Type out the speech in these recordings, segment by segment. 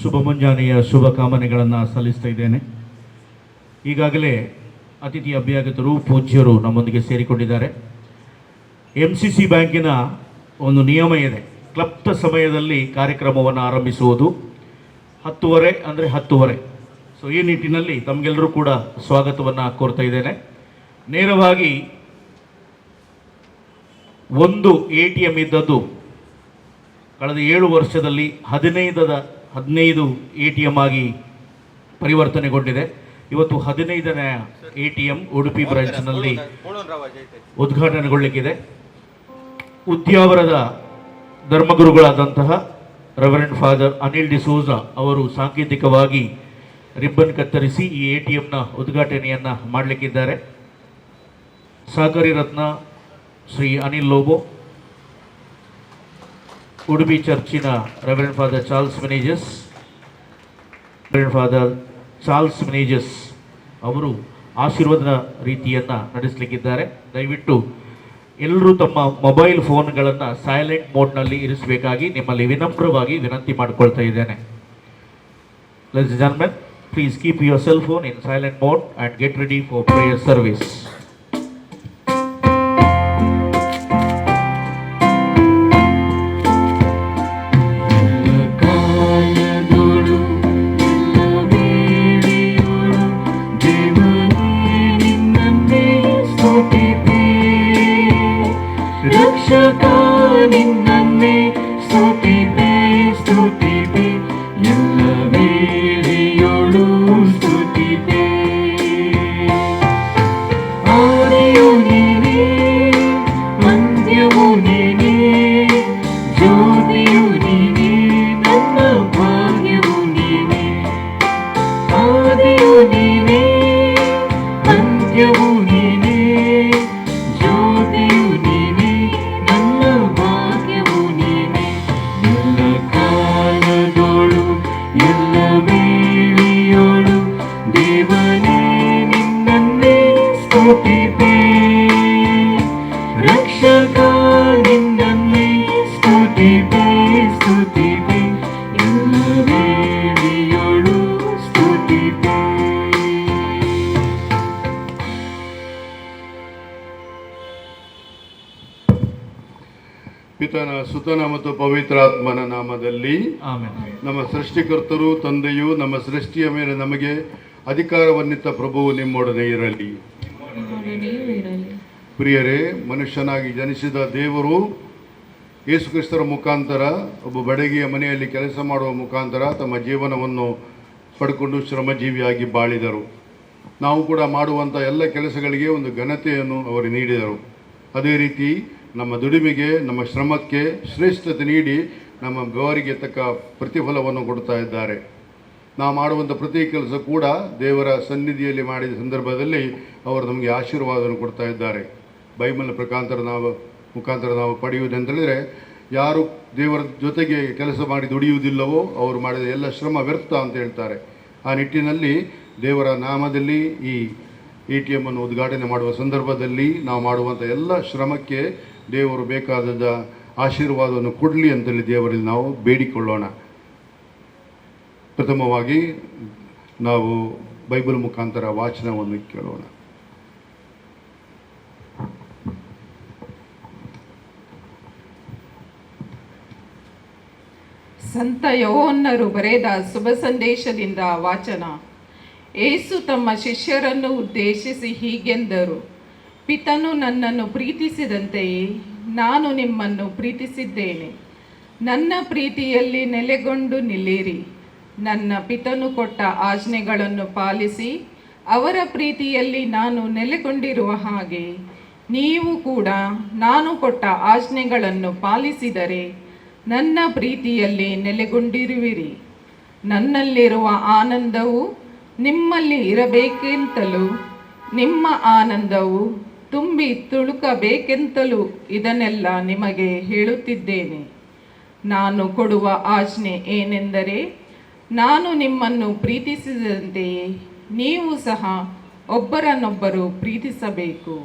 ಶುಭ ಮುಂಜಾನೆಯ ಶುಭ ಕಾಮನೆಗಳನ್ನು ಸಲ್ಲಿಸ್ತಾ ಇದ್ದೇನೆ. ಈಗಾಗಲೇ ಅತಿಥಿ ಅಭ್ಯಾಗತರು ಪೂಜ್ಯರು ನಮ್ಮೊಂದಿಗೆ ಸೇರಿಕೊಂಡಿದ್ದಾರೆ. MCC ಬ್ಯಾಂಕಿನ ಒಂದು ನಿಯಮ ಇದೆ, ಕ್ಲಪ್ತ ಸಮಯದಲ್ಲಿ ಕಾರ್ಯಕ್ರಮವನ್ನು ಆರಂಭಿಸುವುದು 10:30 ಅಂದರೆ 10:30. ಸೊ ಈ ನಿಟ್ಟಿನಲ್ಲಿ ತಮಗೆಲ್ಲರೂ ಕೂಡ ಸ್ವಾಗತವನ್ನು ಕೋರ್ತಾ ಇದ್ದೇನೆ. ನೇರವಾಗಿ ಒಂದು ATM ಇದ್ದದ್ದು ಕಳೆದ 7 ವರ್ಷದಲ್ಲಿ 15 ATM ಆಗಿ ಪರಿವರ್ತನೆಗೊಂಡಿದೆ. ಇವತ್ತು 15ನೇ ATM ಉಡುಪಿ ಬ್ರಾಂಚ್ನಲ್ಲಿ ಉದ್ಘಾಟನೆಗೊಳ್ಳಲಿಕ್ಕಿದೆ. ಉದ್ಯಾವರದ ಧರ್ಮಗುರುಗಳಾದಂತಹ ರೆವರೆಂಡ್ ಫಾದರ್ ಅನಿಲ್ ಡಿಸೋಜ ಅವರು ಸಾಂಕೇತಿಕವಾಗಿ ರಿಬ್ಬನ್ ಕತ್ತರಿಸಿ ಈ ATMನ ಉದ್ಘಾಟನೆಯನ್ನು ಮಾಡಲಿಕ್ಕಿದ್ದಾರೆ. ಸಹಕಾರಿ ರತ್ನ ಶ್ರೀ ಅನಿಲ್ ಲೋಬೋ, ಉಡುಪಿ ಚರ್ಚಿನ ರೆವರೆಂಡ್ ಫಾದರ್ ಚಾರ್ಲ್ಸ್ ಮಿನೇಜಸ್ ಅವರು ಆಶೀರ್ವಾದ ರೀತಿಯನ್ನು ನಡೆಸಲಿಕ್ಕಿದ್ದಾರೆ. ದಯವಿಟ್ಟು ಎಲ್ಲರೂ ತಮ್ಮ ಮೊಬೈಲ್ ಫೋನ್ಗಳನ್ನು ಸೈಲೆಂಟ್ ಮೋಡ್ನಲ್ಲಿ ಇರಿಸಬೇಕಾಗಿ ನಿಮ್ಮಲ್ಲಿ ವಿನಮ್ರವಾಗಿ ವಿನಂತಿ ಮಾಡಿಕೊಳ್ತಾ ಇದ್ದೇನೆ. Ladies and gentlemen, please keep your cell phone in silent mode and get ready for prayer service. ಪಿತನ ಸುತನ ಮತ್ತು ಪವಿತ್ರಾತ್ಮನ ನಾಮದಲ್ಲಿ ಆಮೆನ್. ನಮ್ಮ ಸೃಷ್ಟಿಕರ್ತರು ತಂದೆಯು ನಮ್ಮ ಸೃಷ್ಟಿಯ ಮೇಲೆ ನಮಗೆ ಅಧಿಕಾರವನ್ನಿತ್ತ ಪ್ರಭುವು ನಿಮ್ಮೊಡನೆ ಇರಲಿ. ಪ್ರಿಯರೇ, ಮನುಷ್ಯನಾಗಿ ಜನಿಸಿದ ದೇವರು ಯೇಸುಕ್ರಿಸ್ತರ ಮುಖಾಂತರ ಒಬ್ಬ ಬಡಗಿಯ ಮನೆಯಲ್ಲಿ ಕೆಲಸ ಮಾಡುವ ಮುಖಾಂತರ ತಮ್ಮ ಜೀವನವನ್ನು ಪಡ್ಕೊಂಡು ಶ್ರಮಜೀವಿಯಾಗಿ ಬಾಳಿದರು. ನಾವು ಕೂಡ ಮಾಡುವಂಥ ಎಲ್ಲ ಕೆಲಸಗಳಿಗೆ ಒಂದು ಘನತೆಯನ್ನು ಅವರು ನೀಡಿದರು. ಅದೇ ರೀತಿ ನಮ್ಮ ದುಡಿಮೆಗೆ, ನಮ್ಮ ಶ್ರಮಕ್ಕೆ ಶ್ರೇಷ್ಠತೆ ನೀಡಿ ನಮ್ಮ ಗೌರಿಗೆ ತಕ್ಕ ಪ್ರತಿಫಲವನ್ನು ಕೊಡ್ತಾ ಇದ್ದಾರೆ. ನಾವು ಮಾಡುವಂಥ ಪ್ರತಿ ಕೆಲಸ ಕೂಡ ದೇವರ ಸನ್ನಿಧಿಯಲ್ಲಿ ಮಾಡಿದ ಸಂದರ್ಭದಲ್ಲಿ ಅವರು ನಮಗೆ ಆಶೀರ್ವಾದವನ್ನು ಕೊಡ್ತಾ ಇದ್ದಾರೆ. ಬೈಬಲ್ ಮುಖಾಂತರ ನಾವು ಪಡೆಯುವುದಂತೇಳಿದರೆ, ಯಾರು ದೇವರ ಜೊತೆಗೆ ಕೆಲಸ ಮಾಡಿ ದುಡಿಯುವುದಿಲ್ಲವೋ ಅವರು ಮಾಡಿದ ಎಲ್ಲ ಶ್ರಮ ವ್ಯರ್ಥ ಅಂತ ಹೇಳ್ತಾರೆ. ಆ ನಿಟ್ಟಿನಲ್ಲಿ ದೇವರ ನಾಮದಲ್ಲಿ ಈ ATM ಅನ್ನು ಉದ್ಘಾಟನೆ ಮಾಡುವ ಸಂದರ್ಭದಲ್ಲಿ ನಾವು ಮಾಡುವಂಥ ಎಲ್ಲ ಶ್ರಮಕ್ಕೆ ದೇವರು ಬೇಕಾದ ಆಶೀರ್ವಾದವನ್ನು ಕೊಡಲಿ ಅಂತೇಳಿ ದೇವರಲ್ಲಿ ನಾವು ಬೇಡಿಕೊಳ್ಳೋಣ. ಪ್ರಥಮವಾಗಿ ನಾವು ಬೈಬಲ್ ಮುಖಾಂತರ ವಾಚನವನ್ನು ಕೇಳೋಣ. ಸಂತ ಯೋಹನ್ನರು ಬರೆದ ಶುಭ ಸಂದೇಶದಿಂದ ವಾಚನ. ಯೇಸು ತಮ್ಮ ಶಿಷ್ಯರನ್ನು ಉದ್ದೇಶಿಸಿ ಹೀಗೆಂದರು, ಪಿತನು ನನ್ನನ್ನು ಪ್ರೀತಿಸಿದಂತೆಯೇ ನಾನು ನಿಮ್ಮನ್ನು ಪ್ರೀತಿಸಿದ್ದೇನೆ. ನನ್ನ ಪ್ರೀತಿಯಲ್ಲಿ ನೆಲೆಗೊಂಡು ನಿಲ್ಲಿರಿ. ನನ್ನ ಪಿತನು ಕೊಟ್ಟ ಆಜ್ಞೆಗಳನ್ನು ಪಾಲಿಸಿ ಅವರ ಪ್ರೀತಿಯಲ್ಲಿ ನಾನು ನೆಲೆಗೊಂಡಿರುವ ಹಾಗೆ ನೀವು ಕೂಡ ನಾನು ಕೊಟ್ಟ ಆಜ್ಞೆಗಳನ್ನು ಪಾಲಿಸಿದರೆ ನನ್ನ ಪ್ರೀತಿಯಲ್ಲಿ ನೆಲೆಗೊಂಡಿರುವಿರಿ. ನನ್ನಲ್ಲಿರುವ ಆನಂದವು ನಿಮ್ಮಲ್ಲಿ ಇರಬೇಕೆಂತಲೂ ನಿಮ್ಮ ಆನಂದವು ತುಂಬಿ ತುಳುಕಬೇಕೆಂತಲೂ ಇದನ್ನೆಲ್ಲ ನಿಮಗೆ ಹೇಳುತ್ತಿದ್ದೇನೆ. ನಾನು ಕೊಡುವ ಆಜ್ಞೆ ಏನೆಂದರೆ, ನಾನು ನಿಮ್ಮನ್ನು ಪ್ರೀತಿಸಿದಂತೆಯೇ ನೀವು ಸಹ ಒಬ್ಬರನ್ನೊಬ್ಬರು ಪ್ರೀತಿಸಬೇಕು.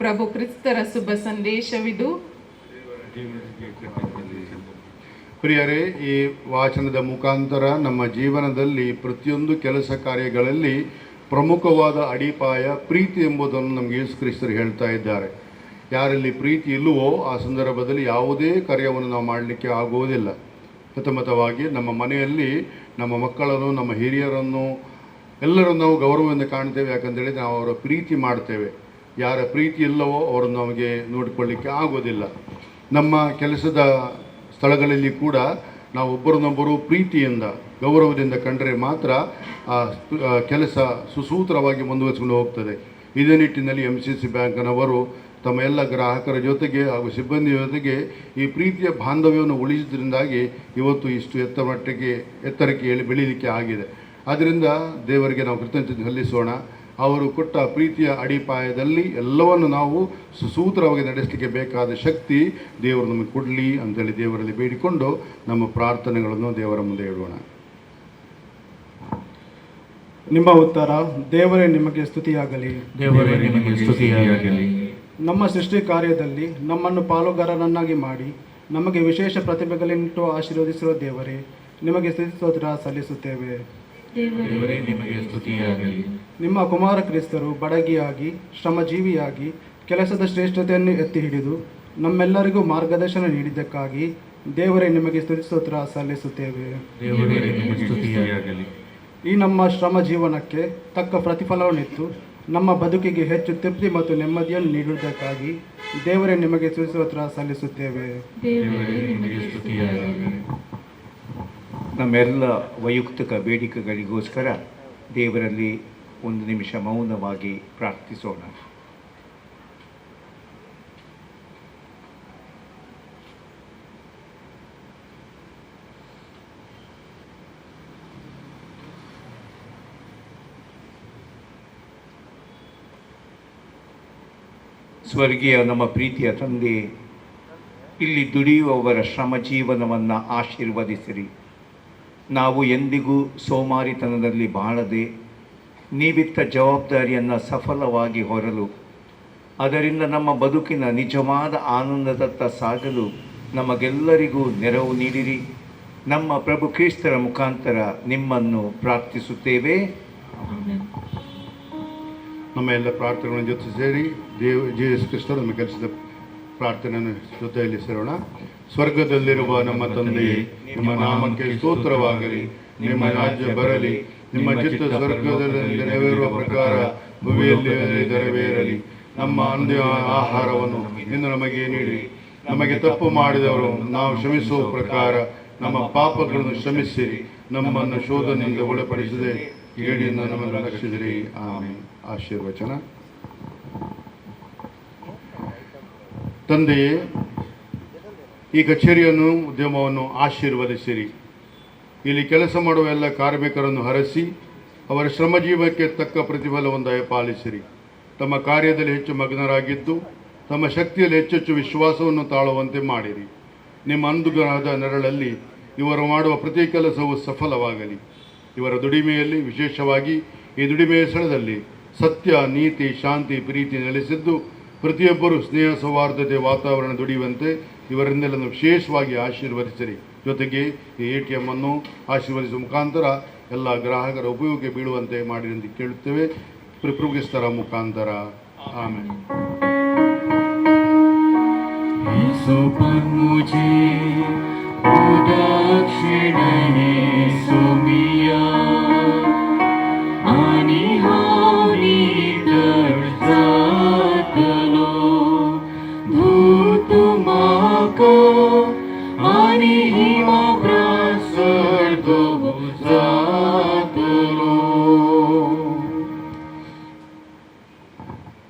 ಪ್ರಭು ಕ್ರಿಸ್ತರ ಶುಭ ಸಂದೇಶವಿದು. ಪ್ರಿಯರೇ, ಈ ವಾಚನದ ಮುಖಾಂತರ ನಮ್ಮ ಜೀವನದಲ್ಲಿ ಪ್ರತಿಯೊಂದು ಕೆಲಸ ಕಾರ್ಯಗಳಲ್ಲಿ ಪ್ರಮುಖವಾದ ಅಡಿಪಾಯ ಪ್ರೀತಿ ಎಂಬುದನ್ನು ನಮಗೆ ಯೇಸು ಕ್ರಿಸ್ತರು ಹೇಳ್ತಾ ಇದ್ದಾರೆ. ಯಾರಲ್ಲಿ ಪ್ರೀತಿ ಇಲ್ಲವೋ ಆ ಸಂದರ್ಭದಲ್ಲಿ ಯಾವುದೇ ಕಾರ್ಯವನ್ನು ನಾವು ಮಾಡಲಿಕ್ಕೆ ಆಗುವುದಿಲ್ಲ. ಪ್ರಥಮತವಾಗಿ ನಮ್ಮ ಮನೆಯಲ್ಲಿ ನಮ್ಮ ಮಕ್ಕಳನ್ನು, ನಮ್ಮ ಹಿರಿಯರನ್ನು ಎಲ್ಲರನ್ನು ನಾವು ಗೌರವದಿಂದ ಕಾಣ್ತೇವೆ. ಯಾಕಂತೇಳಿ ನಾವು ಅವರ ಪ್ರೀತಿ ಮಾಡ್ತೇವೆ. ಯಾರ ಪ್ರೀತಿ ಇಲ್ಲವೋ ಅವರನ್ನು ನಮಗೆ ನೋಡಿಕೊಳ್ಳಿಕ್ಕೆ ಆಗೋದಿಲ್ಲ. ನಮ್ಮ ಕೆಲಸದ ಸ್ಥಳಗಳಲ್ಲಿ ಕೂಡ ನಾವು ಒಬ್ಬರನ್ನೊಬ್ಬರು ಪ್ರೀತಿಯಿಂದ ಗೌರವದಿಂದ ಕಂಡರೆ ಮಾತ್ರ ಆ ಕೆಲಸ ಸುಸೂತ್ರವಾಗಿ ಮುಂದುವರಿಸಿಕೊಂಡು ಹೋಗ್ತದೆ. ಇದೇ ನಿಟ್ಟಿನಲ್ಲಿ MCC ಬ್ಯಾಂಕ್ನವರು ತಮ್ಮ ಎಲ್ಲ ಗ್ರಾಹಕರ ಜೊತೆಗೆ ಹಾಗೂ ಸಿಬ್ಬಂದಿಯ ಜೊತೆಗೆ ಈ ಪ್ರೀತಿಯ ಬಾಂಧವ್ಯವನ್ನು ಉಳಿಸಿದ್ರಿಂದಾಗಿ ಇವತ್ತು ಇಷ್ಟು ಎತ್ತರಕ್ಕೆ ಬೆಳೀಲಿಕ್ಕೆ ಆಗಿದೆ. ಆದ್ದರಿಂದ ದೇವರಿಗೆ ನಾವು ಕೃತಜ್ಞತೆ ಸಲ್ಲಿಸೋಣ. ಅವರು ಕೊಟ್ಟ ಪ್ರೀತಿಯ ಅಡಿಪಾಯದಲ್ಲಿ ಎಲ್ಲವನ್ನು ನಾವು ಸುಸೂತ್ರವಾಗಿ ನಡೆಸಲಿಕ್ಕೆ ಬೇಕಾದ ಶಕ್ತಿ ದೇವರು ನಮಗೆ ಕೊಡಲಿ ಅಂತೇಳಿ ದೇವರಲ್ಲಿ ಬೇಡಿಕೊಂಡು ನಮ್ಮ ಪ್ರಾರ್ಥನೆಗಳನ್ನು ದೇವರ ಮುಂದೆ ಇಡೋಣ. ನಿಮ್ಮ ಉತ್ತರ: ದೇವರೇ ನಿಮಗೆ ಸ್ತುತಿಯಾಗಲಿ. ದೇವರೇ ನಿಮಗೆ ಸ್ತುತಿಯಾಗಲಿ. ನಮ್ಮ ಸೃಷ್ಟಿ ಕಾರ್ಯದಲ್ಲಿ ನಮ್ಮನ್ನು ಪಾಲುಗಾರರನ್ನಾಗಿ ಮಾಡಿ ನಮಗೆ ವಿಶೇಷ ಪ್ರತಿಭೆಗಳನ್ನಿಟ್ಟು ಆಶೀರ್ವದಿಸಿರುವ ದೇವರೇ, ನಿಮಗೆ ಸ್ತುತಿಸ್ತೋತ್ರ ಸಲ್ಲಿಸುತ್ತೇವೆ. ದೇವರೇ ನಿಮಗೆ ಸ್ತುತಿಯಾಗಲಿ. ನಿಮ್ಮ ಕುಮಾರ ಕ್ರಿಸ್ತರು ಬಡಗಿಯಾಗಿ ಶ್ರಮಜೀವಿಯಾಗಿ ಕೆಲಸದ ಶ್ರೇಷ್ಠತೆಯನ್ನು ಎತ್ತಿ ಹಿಡಿದು ನಮ್ಮೆಲ್ಲರಿಗೂ ಮಾರ್ಗದರ್ಶನ ನೀಡಿದ್ದಕ್ಕಾಗಿ ದೇವರೇ ನಿಮಗೆ ಸ್ತುತಿಸ್ತೋತ್ರ ಸಲ್ಲಿಸುತ್ತೇವೆ. ದೇವರೇ ನಿಮಗೆ ಸ್ತುತಿಯಾಗಲಿ. ಈ ನಮ್ಮ ಶ್ರಮ ಜೀವನಕ್ಕೆ ತಕ್ಕ ಪ್ರತಿಫಲವನ್ನಿತ್ತು ನಮ್ಮ ಬದುಕಿಗೆ ಹೆಚ್ಚು ತೃಪ್ತಿ ಮತ್ತು ನೆಮ್ಮದಿಯನ್ನು ನೀಡುವುದಕ್ಕಾಗಿ ದೇವರೇ ನಿಮಗೆ ಸ್ತುತಿಸ್ತೋತ್ರ ಸಲ್ಲಿಸುತ್ತೇವೆ. ದೇವರೇ ನಿಮಗೆ ಸ್ತುತಿಯಾಗಲಿ. ನಮ್ಮೆಲ್ಲ ವೈಯಕ್ತಿಕ ಬೇಡಿಕೆಗಳಿಗೋಸ್ಕರ ದೇವರಲ್ಲಿ ಒಂದು ನಿಮಿಷ ಮೌನವಾಗಿ ಪ್ರಾರ್ಥಿಸೋಣ. ಸ್ವರ್ಗೀಯ ನಮ್ಮ ಪ್ರೀತಿಯ ತಂದೆ, ಇಲ್ಲಿ ದುಡಿಯುವವರ ಶ್ರಮ ಜೀವನವನ್ನು ಆಶೀರ್ವದಿಸಿರಿ. ನಾವು ಎಂದಿಗೂ ಸೋಮಾರಿತನದಲ್ಲಿ ಬಾಳದೆ ನೀವಿತ್ತ ಜವಾಬ್ದಾರಿಯನ್ನು ಸಫಲವಾಗಿ ಹೊರಲು, ಅದರಿಂದ ನಮ್ಮ ಬದುಕಿನ ನಿಜವಾದ ಆನಂದದತ್ತ ಸಾಗಲು ನಮಗೆಲ್ಲರಿಗೂ ನೆರವು ನೀಡಿರಿ. ನಮ್ಮ ಪ್ರಭು ಕ್ರಿಸ್ತರ ಮುಖಾಂತರ ನಿಮ್ಮನ್ನು ಪ್ರಾರ್ಥಿಸುತ್ತೇವೆ. ನಮ್ಮ ಎಲ್ಲ ಪ್ರಾರ್ಥನೆಗಳನ್ನು ಜೊತೆ ಸೇರಿ ಯೇಸು ಕ್ರಿಸ್ತರು ನಮಗೆ ಕಲಿಸಿದ ಪ್ರಾರ್ಥನೆಯನ್ನು ಜೊತೆಯಲ್ಲಿ ಸೇರೋಣ. ಸ್ವರ್ಗದಲ್ಲಿರುವ ನಮ್ಮ ತಂದೆಯೇ, ನಿಮ್ಮ ನಾಮಕ್ಕೆ ಸ್ತೋತ್ರವಾಗಲಿ. ನಿಮ್ಮ ರಾಜ್ಯ ಬರಲಿ. ನಿಮ್ಮ ಚಿತ್ತ ಸ್ವರ್ಗದಲ್ಲಿ ನೆರವೇರುವ ಪ್ರಕಾರ ಭೂಮಿಯಲ್ಲಿ ನೆರವೇರಲಿ. ನಮ್ಮ ಅಂದಿನ ಆಹಾರವನ್ನು ಇಂದು ನಮಗೆ ನೀಡಿ, ನಮಗೆ ತಪ್ಪು ಮಾಡಿದವರು ನಾವು ಕ್ಷಮಿಸುವ ಪ್ರಕಾರ ನಮ್ಮ ಪಾಪಗಳನ್ನು ಕ್ಷಮಿಸಿರಿ. ನಮ್ಮನ್ನು ಶೋಧನೆಯಿಂದ ಒಳಪಡಿಸದೆ ಕೇಡಿಯಿಂದ ನಮ್ಮನ್ನು ರಕ್ಷಿಸಿರಿ. ಆಮೆನ್. ಆಶೀರ್ವಚನ. ತಂದೆಯೇ, ಈ ಕಚೇರಿಯನ್ನು, ಉದ್ಯಮವನ್ನು ಆಶೀರ್ವದಿಸಿರಿ. ಇಲ್ಲಿ ಕೆಲಸ ಮಾಡುವ ಎಲ್ಲ ಕಾರ್ಮಿಕರನ್ನು ಹರಸಿ ಅವರ ಶ್ರಮಜೀವಕ್ಕೆ ತಕ್ಕ ಪ್ರತಿಫಲವನ್ನು ದಯಪಾಲಿಸಿರಿ. ತಮ್ಮ ಕಾರ್ಯದಲ್ಲಿ ಹೆಚ್ಚು ಮಗ್ನರಾಗಿದ್ದು ತಮ್ಮ ಶಕ್ತಿಯಲ್ಲಿ ಹೆಚ್ಚೆಚ್ಚು ವಿಶ್ವಾಸವನ್ನು ತಾಳುವಂತೆ ಮಾಡಿರಿ. ನಿಮ್ಮ ಅನುಗ್ರಹದ ನೆರಳಲ್ಲಿ ಇವರು ಮಾಡುವ ಪ್ರತಿ ಕೆಲಸವು ಸಫಲವಾಗಲಿ. ಇವರ ದುಡಿಮೆಯಲ್ಲಿ, ವಿಶೇಷವಾಗಿ ಈ ದುಡಿಮೆಯ ಸ್ಥಳದಲ್ಲಿ ಸತ್ಯ, ನೀತಿ, ಶಾಂತಿ, ಪ್ರೀತಿ ನೆಲೆಸಿದ್ದು ಪ್ರತಿಯೊಬ್ಬರೂ ಸ್ನೇಹ ಸೌಹಾರ್ದತೆ ವಾತಾವರಣ ದುಡಿಯುವಂತೆ ಇವರಿಂದೆಲ್ಲನ್ನು ವಿಶೇಷವಾಗಿ ಆಶೀರ್ವದಿಸಿರಿ. ಜೊತೆಗೆ ಈ ATM ಅನ್ನು ಆಶೀರ್ವದಿಸುವ ಮುಖಾಂತರ ಎಲ್ಲ ಗ್ರಾಹಕರ ಉಪಯೋಗಕ್ಕೆ ಬೀಳುವಂತೆ ಮಾಡಿರಿ ಎಂದು ಕೇಳುತ್ತೇವೆ. ಪ್ರಭುಕ್ರಿಸ್ತರ ಮುಖಾಂತರ. ಆಮೆನ್.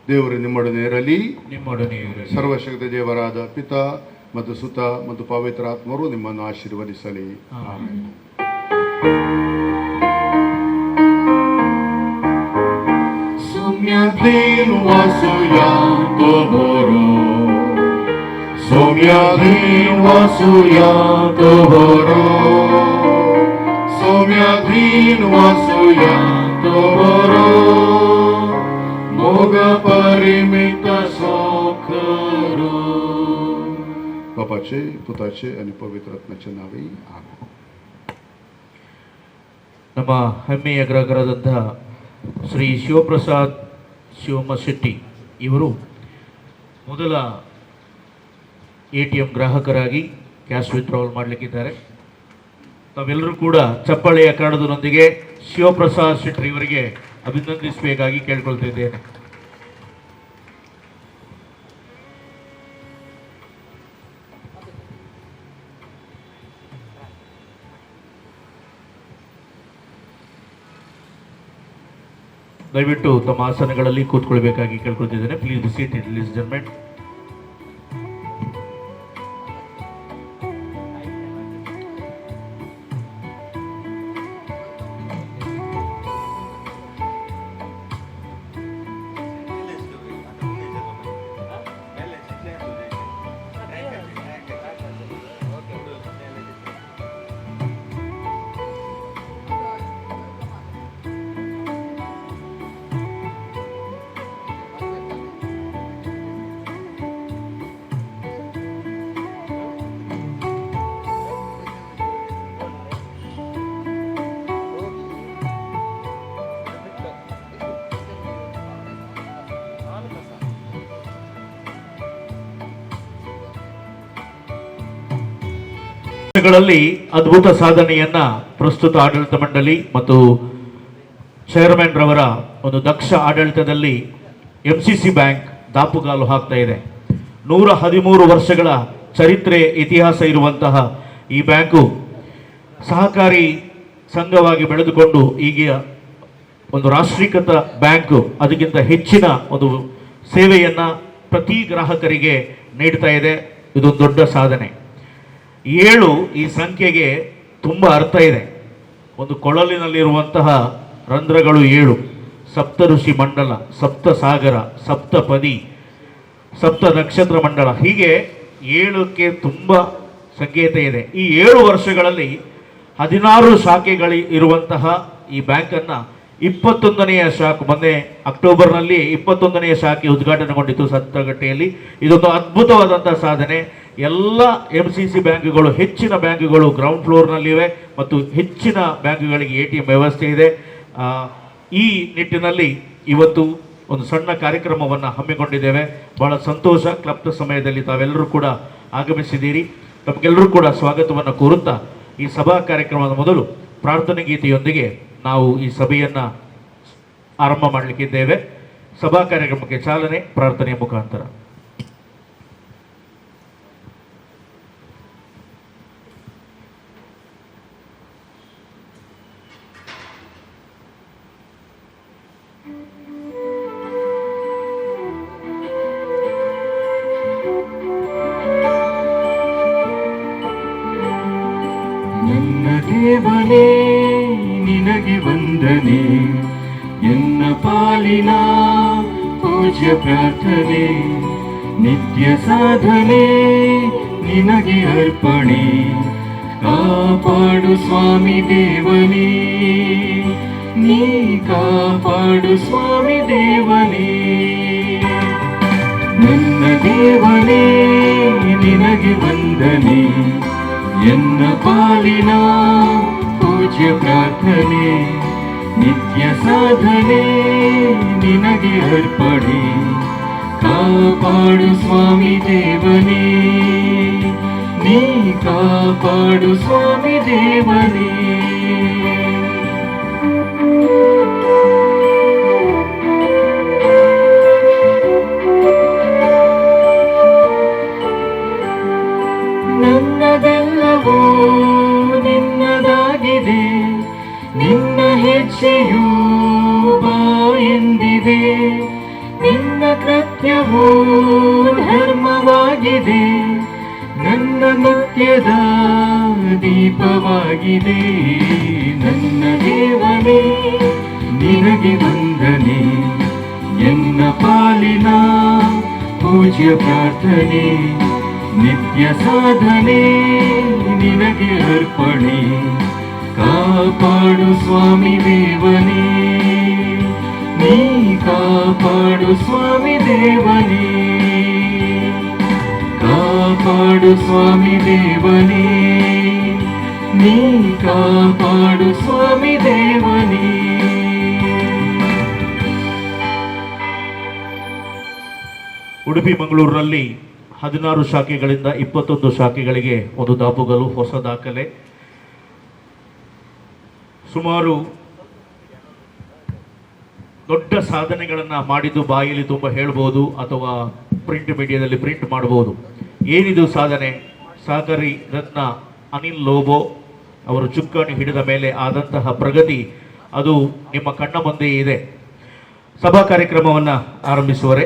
ದೇವರು ನಿಮ್ಮೊಡನೆ ಇರಲಿ. ಸರ್ವಶಕ್ತ ದೇವರಾದ ಪಿತಾ ಮತ್ತು ಸುತ ಮತ್ತು ಪವಿತ್ರ ಆತ್ಮರು ನಿಮ್ಮನ್ನು ಆಶೀರ್ವದಿಸಲಿ. ಆಮೆನ್. बापाचे, पुताचे आणि पवित्र आत्म्याचे नावे आमेन. ನಮ್ಮ ಹೆಮ್ಮೆಯ ಗ್ರಾಹಕರಾದಂತಹ ಶ್ರೀ ಶಿವಪ್ರಸಾದ್ ಶಿವಮ್ಮ ಶೆಟ್ಟಿ ಇವರು ಮೊದಲ ATM ಗ್ರಾಹಕರಾಗಿ ಕ್ಯಾಶ್ ವಿತ್ಡ್ರಾವಲ್ ಮಾಡಲಿಕ್ಕಿದ್ದಾರೆ. ತಾವೆಲ್ಲರೂ ಕೂಡ ಚಪ್ಪಾಳೆಯ ಕಾರಣದೊಂದಿಗೆ ಶಿವಪ್ರಸಾದ್ ಶೆಟ್ಟಿ ಇವರಿಗೆ ಅಭಿನಂದಿಸಬೇಕಾಗಿ ಕೇಳ್ಕೊಳ್ತಿದ್ದೇನೆ. ದಯವಿಟ್ಟು ತಮ್ಮ ಆಸನಗಳಲ್ಲಿ ಕೂತ್ಕೊಳ್ಬೇಕಾಗಿ ಕೇಳ್ಕೊಳ್ತಿದ್ದೇನೆ. Please be seated ladies and gentlemen. ಗಳಲ್ಲಿ ಅದ್ಭುತ ಸಾಧನೆಯನ್ನ ಪ್ರಸ್ತುತ ಆಡಳಿತ ಮಂಡಳಿ ಮತ್ತು ಚೇರ್ಮನ್ ರವರ ಒಂದು ದಕ್ಷ ಆಡಳಿತದಲ್ಲಿ MCC ಬ್ಯಾಂಕ್ ದಾಪುಗಾಲು ಹಾಕ್ತಾ ಇದೆ. 113 ವರ್ಷಗಳ ಚರಿತ್ರೆ ಇತಿಹಾಸ ಇರುವಂತಹ ಈ ಬ್ಯಾಂಕು ಸಹಕಾರಿ ಸಂಘವಾಗಿ ಬೆಳೆದುಕೊಂಡು ಈಗ ಒಂದು ರಾಷ್ಟ್ರೀಕೃತ ಬ್ಯಾಂಕು ಅದಕ್ಕಿಂತ ಹೆಚ್ಚಿನ ಒಂದು ಸೇವೆಯನ್ನ ಪ್ರತಿ ಗ್ರಾಹಕರಿಗೆ ನೀಡ್ತಾ ಇದೆ. ಇದೊಂದು ದೊಡ್ಡ ಸಾಧನೆ. 7 ಈ ಸಂಖ್ಯೆಗೆ ತುಂಬ ಅರ್ಥ ಇದೆ. ಒಂದು ಕೊಳಲಿನಲ್ಲಿರುವಂತಹ ರಂಧ್ರಗಳು 7, ಸಪ್ತ ಋಷಿ ಮಂಡಲ, ಸಪ್ತ ಸಾಗರ, ಸಪ್ತಪದಿ, ಸಪ್ತ ನಕ್ಷತ್ರ ಮಂಡಲ, ಹೀಗೆ 7ಕ್ಕೆ ತುಂಬ ಸಂಕೇತ ಇದೆ. ಈ 7 ವರ್ಷಗಳಲ್ಲಿ 16 ಶಾಖೆಗಳು ಇರುವಂತಹ ಈ ಬ್ಯಾಂಕನ್ನು 21ನೆಯ ಶಾಖೆ ಮೊನ್ನೆ ಅಕ್ಟೋಬರ್ನಲ್ಲಿ 21ನೆಯ ಶಾಖೆ ಉದ್ಘಾಟನೆಗೊಂಡಿತು ಸತ್ತಗಟ್ಟೆಯಲ್ಲಿ. ಇದೊಂದು ಅದ್ಭುತವಾದಂತಹ ಸಾಧನೆ. ಎಲ್ಲ MCC ಬ್ಯಾಂಕುಗಳು, ಹೆಚ್ಚಿನ ಬ್ಯಾಂಕುಗಳು ಗ್ರೌಂಡ್ ಫ್ಲೋರ್ನಲ್ಲಿವೆ ಮತ್ತು ಹೆಚ್ಚಿನ ಬ್ಯಾಂಕುಗಳಿಗೆ ATM ವ್ಯವಸ್ಥೆ ಇದೆ. ಈ ನಿಟ್ಟಿನಲ್ಲಿ ಇವತ್ತು ಒಂದು ಸಣ್ಣ ಕಾರ್ಯಕ್ರಮವನ್ನು ಹಮ್ಮಿಕೊಂಡಿದ್ದೇವೆ. ಬಹಳ ಸಂತೋಷ. ಕ್ಲಬ್ನ ಸಮಯದಲ್ಲಿ ತಾವೆಲ್ಲರೂ ಕೂಡ ಆಗಮಿಸಿದ್ದೀರಿ. ತಮಗೆಲ್ಲರೂ ಕೂಡ ಸ್ವಾಗತವನ್ನು ಕೋರುತ್ತಾ ಈ ಸಭಾ ಕಾರ್ಯಕ್ರಮದ ಮೊದಲು ಪ್ರಾರ್ಥನೆ ಗೀತೆಯೊಂದಿಗೆ ನಾವು ಈ ಸಭೆಯನ್ನು ಆರಂಭ ಮಾಡಲಿಕ್ಕಿದ್ದೇವೆ. ಸಭಾ ಕಾರ್ಯಕ್ರಮಕ್ಕೆ ಚಾಲನೆ ಪ್ರಾರ್ಥನೆಯ ಮುಖಾಂತರ. ನನ್ನ ದೇವನೇ ನಿನಗೆ ವಂದನೆ, ಎನ್ನ ಪಾಲಿನ ಪೂಜ್ಯ ಪ್ರಾರ್ಥನೆ, ನಿತ್ಯ ಸಾಧನೆ ನಿನಗೆ ಅರ್ಪಣೆ. ಕಾಪಾಡು ಸ್ವಾಮಿ ದೇವನೇ, ನೀ ಕಾಪಾಡು ಸ್ವಾಮಿ ದೇವನೇ. ನನ್ನ ದೇವನೇ ನಿನಗೆ ವಂದನೆ, ಎನ್ನ ಪಾಲಿನ ಪೂಜ್ಯ ಪ್ರಾರ್ಥನೆ, ನಿತ್ಯ ಸಾಧನೆ ನಿನಗೆ ಅರ್ಪಣೆ. ಕಾಪಾಡು ಸ್ವಾಮಿ ದೇವನೇ, ನೀ ಕಾಪಾಡು ಸ್ವಾಮಿ ದೇವನೇ. ನನ್ನದೆಲ್ಲವೂ ನಿನ್ನದಾಗಿದೆ, ನಿನ್ನ ಹೆಜ್ಜೆಯೂ ಬಾ ಎಂದಿದೆ. ನಿನ್ನ ಕೃತ್ಯವೂ ಧರ್ಮವಾಗಿದೆ, ನನ್ನ ನಿತ್ಯದ ದೀಪವಾಗಿದೆ. ನನ್ನ ದೇವನೇ ನಿನಗೆ ವಂದನೆ, ಎನ್ನ ಪಾಲಿನ ಪೂಜ್ಯ ಪ್ರಾರ್ಥನೆ, ನಿತ್ಯ ಸಾಧನೆ ನಿನಗೆ ಅರ್ಪಣೆ. ಕಾಪಾಡು ಸ್ವಾಮಿ ದೇವನೇ, ನೀ ಕಾಪಾಡು ಸ್ವಾಮಿ ದೇವನೇ. ಕಾಪಾಡು ಸ್ವಾಮಿ ದೇವನೇ, ನೀ ಕಾಪಾಡು ಸ್ವಾಮಿ ದೇವನೇ. ಉಡುಪಿ ಮಂಗಳೂರಿನಲ್ಲಿ 16 ಶಾಖೆಗಳಿಂದ 21 ಶಾಖೆಗಳಿಗೆ ಒಂದು ದಾಪುಗಲು, ಹೊಸ ದಾಖಲೆ. ಸುಮಾರು ದೊಡ್ಡ ಸಾಧನೆಗಳನ್ನು ಮಾಡಿದ್ದು ಬಾಯಲ್ಲಿ ತುಂಬ ಹೇಳ್ಬೋದು ಅಥವಾ ಪ್ರಿಂಟ್ ಮೀಡಿಯಾದಲ್ಲಿ ಪ್ರಿಂಟ್ ಮಾಡ್ಬೋದು. ಏನಿದು ಸಾಧನೆ? ಸಹಕಾರಿ ರತ್ನ ಅನಿಲ್ ಲೋಬೋ ಅವರು ಚುಕ್ಕಾಣಿ ಹಿಡಿದ ಮೇಲೆ ಆದಂತಹ ಪ್ರಗತಿ ಅದು ನಿಮ್ಮ ಕಣ್ಣ ಮುಂದೆ ಇದೆ. ಸಭಾ ಕಾರ್ಯಕ್ರಮವನ್ನು ಆರಂಭಿಸುವರೆ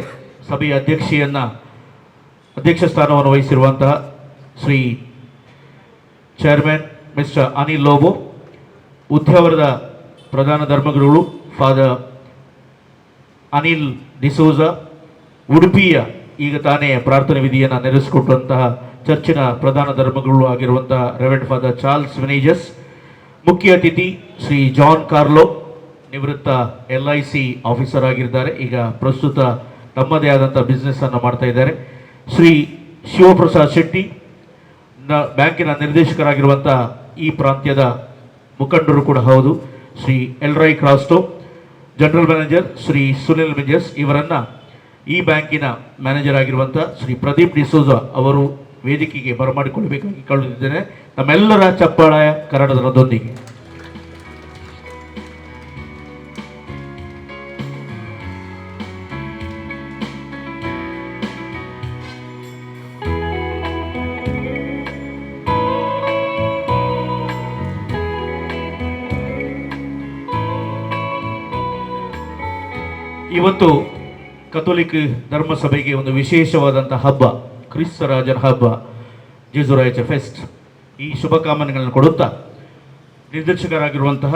ಸಭೆಯ ಅಧ್ಯಕ್ಷ ಸ್ಥಾನವನ್ನು ವಹಿಸಿರುವಂತಹ ಶ್ರೀ ಚೇರ್ಮನ್ ಮಿಸ್ಟರ್ ಅನಿಲ್ ಲೋಬೋ, ಉದ್ಯಾವರದ ಪ್ರಧಾನ ಧರ್ಮಗುರುಗಳು ಫಾದರ್ ಅನಿಲ್ ಡಿಸೋಜ, ಉಡುಪಿಯ ಈಗ ತಾನೇ ಪ್ರಾರ್ಥನೆ ವಿಧಿಯನ್ನು ನೆರವೇರಿಸಿಕೊಟ್ಟಂತಹ ಚರ್ಚಿನ ಪ್ರಧಾನ ಧರ್ಮಗುರುಗಳು ಆಗಿರುವಂತಹ ರೆವೆಂಡ್ ಫಾದರ್ ಚಾರ್ಲ್ಸ್ ವಿನೇಜಸ್, ಮುಖ್ಯ ಅತಿಥಿ ಶ್ರೀ ಜಾನ್ ಕಾರ್ಲೋ, ನಿವೃತ್ತ LIC ಆಫೀಸರ್ ಆಗಿದ್ದಾರೆ, ಈಗ ಪ್ರಸ್ತುತ ತಮ್ಮದೇ ಆದಂಥ ಬಿಸ್ನೆಸ್ಸನ್ನು ಮಾಡ್ತಾ ಇದ್ದಾರೆ. ಶ್ರೀ ಶಿವಪ್ರಸಾದ್ ಶೆಟ್ಟಿ, ಬ್ಯಾಂಕಿನ ನಿರ್ದೇಶಕರಾಗಿರುವಂಥ ಈ ಪ್ರಾಂತ್ಯದ ಮುಖಂಡರು ಕೂಡ ಹೌದು. ಶ್ರೀ ಎಲ್ರೈ ಕ್ರಾಸ್ಟೋ, ಜನರಲ್ ಮ್ಯಾನೇಜರ್ ಶ್ರೀ ಸುನಿಲ್ ಮಿಂಜಸ್, ಇವರನ್ನು ಈ ಬ್ಯಾಂಕಿನ ಮ್ಯಾನೇಜರ್ ಆಗಿರುವಂಥ ಶ್ರೀ ಪ್ರದೀಪ್ ಡಿಸೋಜ ಅವರು ವೇದಿಕೆಗೆ ಬರಮಾಡಿಕೊಳ್ಳಬೇಕಾಗಿ ಕಳುಹಿಸಿದ್ದೇನೆ. ನಮ್ಮೆಲ್ಲರ ಚಪ್ಪಾಳೆಯ ಕನ್ನಡದೊಂದಿಗೆ ಇವತ್ತು ಕಥೋಲಿಕ್ ಧರ್ಮಸಭೆಗೆ ಒಂದು ವಿಶೇಷವಾದಂಥ ಹಬ್ಬ, ಕ್ರಿಸ್ತ ರಾಜನ ಹಬ್ಬ, ಜೇಸುರಾಯಚ ಫೆಸ್ಟ್. ಈ ಶುಭಕಾಮನೆಗಳನ್ನು ಕೊಡುತ್ತಾ ನಿರ್ದೇಶಕರಾಗಿರುವಂತಹ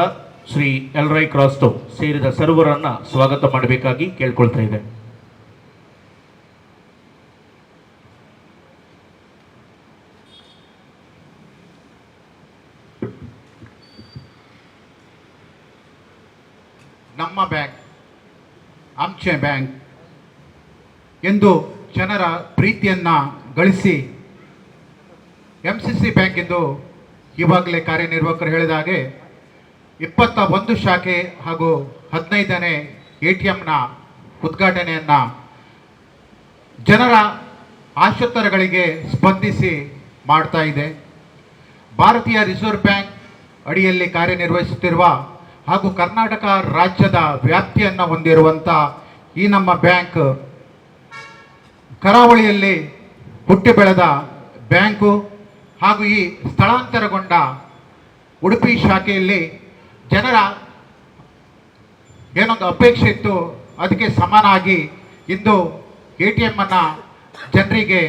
ಶ್ರೀ ಎಲ್ರೈ ಕ್ರಾಸ್ಟೋ ಸೇರಿದ ಸರ್ವರನ್ನು ಸ್ವಾಗತ ಮಾಡಬೇಕಾಗಿ ಕೇಳ್ಕೊಳ್ತಾ ಇದೆ. ನಮ್ಮ ಬ್ಯಾಂಕ್ ಆಮ್ಚೆ ಬ್ಯಾಂಕ್ ಎಂದು ಜನರ ಪ್ರೀತಿಯನ್ನು ಗಳಿಸಿ MCC ಬ್ಯಾಂಕ್ ಎಂದು ಇವಾಗಲೇ ಕಾರ್ಯನಿರ್ವಾಹಕರು ಹೇಳಿದ ಹಾಗೆ 21 ಶಾಖೆ ಹಾಗೂ 15ನೇ ATMನ ಉದ್ಘಾಟನೆಯನ್ನು ಜನರ ಆಶೋತ್ತರಗಳಿಗೆ ಸ್ಪಂದಿಸಿ ಮಾಡ್ತಾ ಇದೆ. ಭಾರತೀಯ ರಿಸರ್ವ್ ಬ್ಯಾಂಕ್ ಅಡಿಯಲ್ಲಿ ಕಾರ್ಯನಿರ್ವಹಿಸುತ್ತಿರುವ ಹಾಗೂ ಕರ್ನಾಟಕ ರಾಜ್ಯದ ವ್ಯಾಪ್ತಿಯನ್ನು ಹೊಂದಿರುವಂಥ ಈ ನಮ್ಮ ಬ್ಯಾಂಕ್ ಕರಾವಳಿಯಲ್ಲಿ ಹುಟ್ಟಿ ಬೆಳೆದ ಬ್ಯಾಂಕು ಹಾಗೂ ಈ ಸ್ಥಳಾಂತರಗೊಂಡ ಉಡುಪಿ ಶಾಖೆಯಲ್ಲಿ ಜನರ ಏನೊಂದು ಅಪೇಕ್ಷೆ ಇತ್ತು, ಅದಕ್ಕೆ ಸಮನಾಗಿ ಇಂದು ATMನ್ನು ಜನರಿಗೆ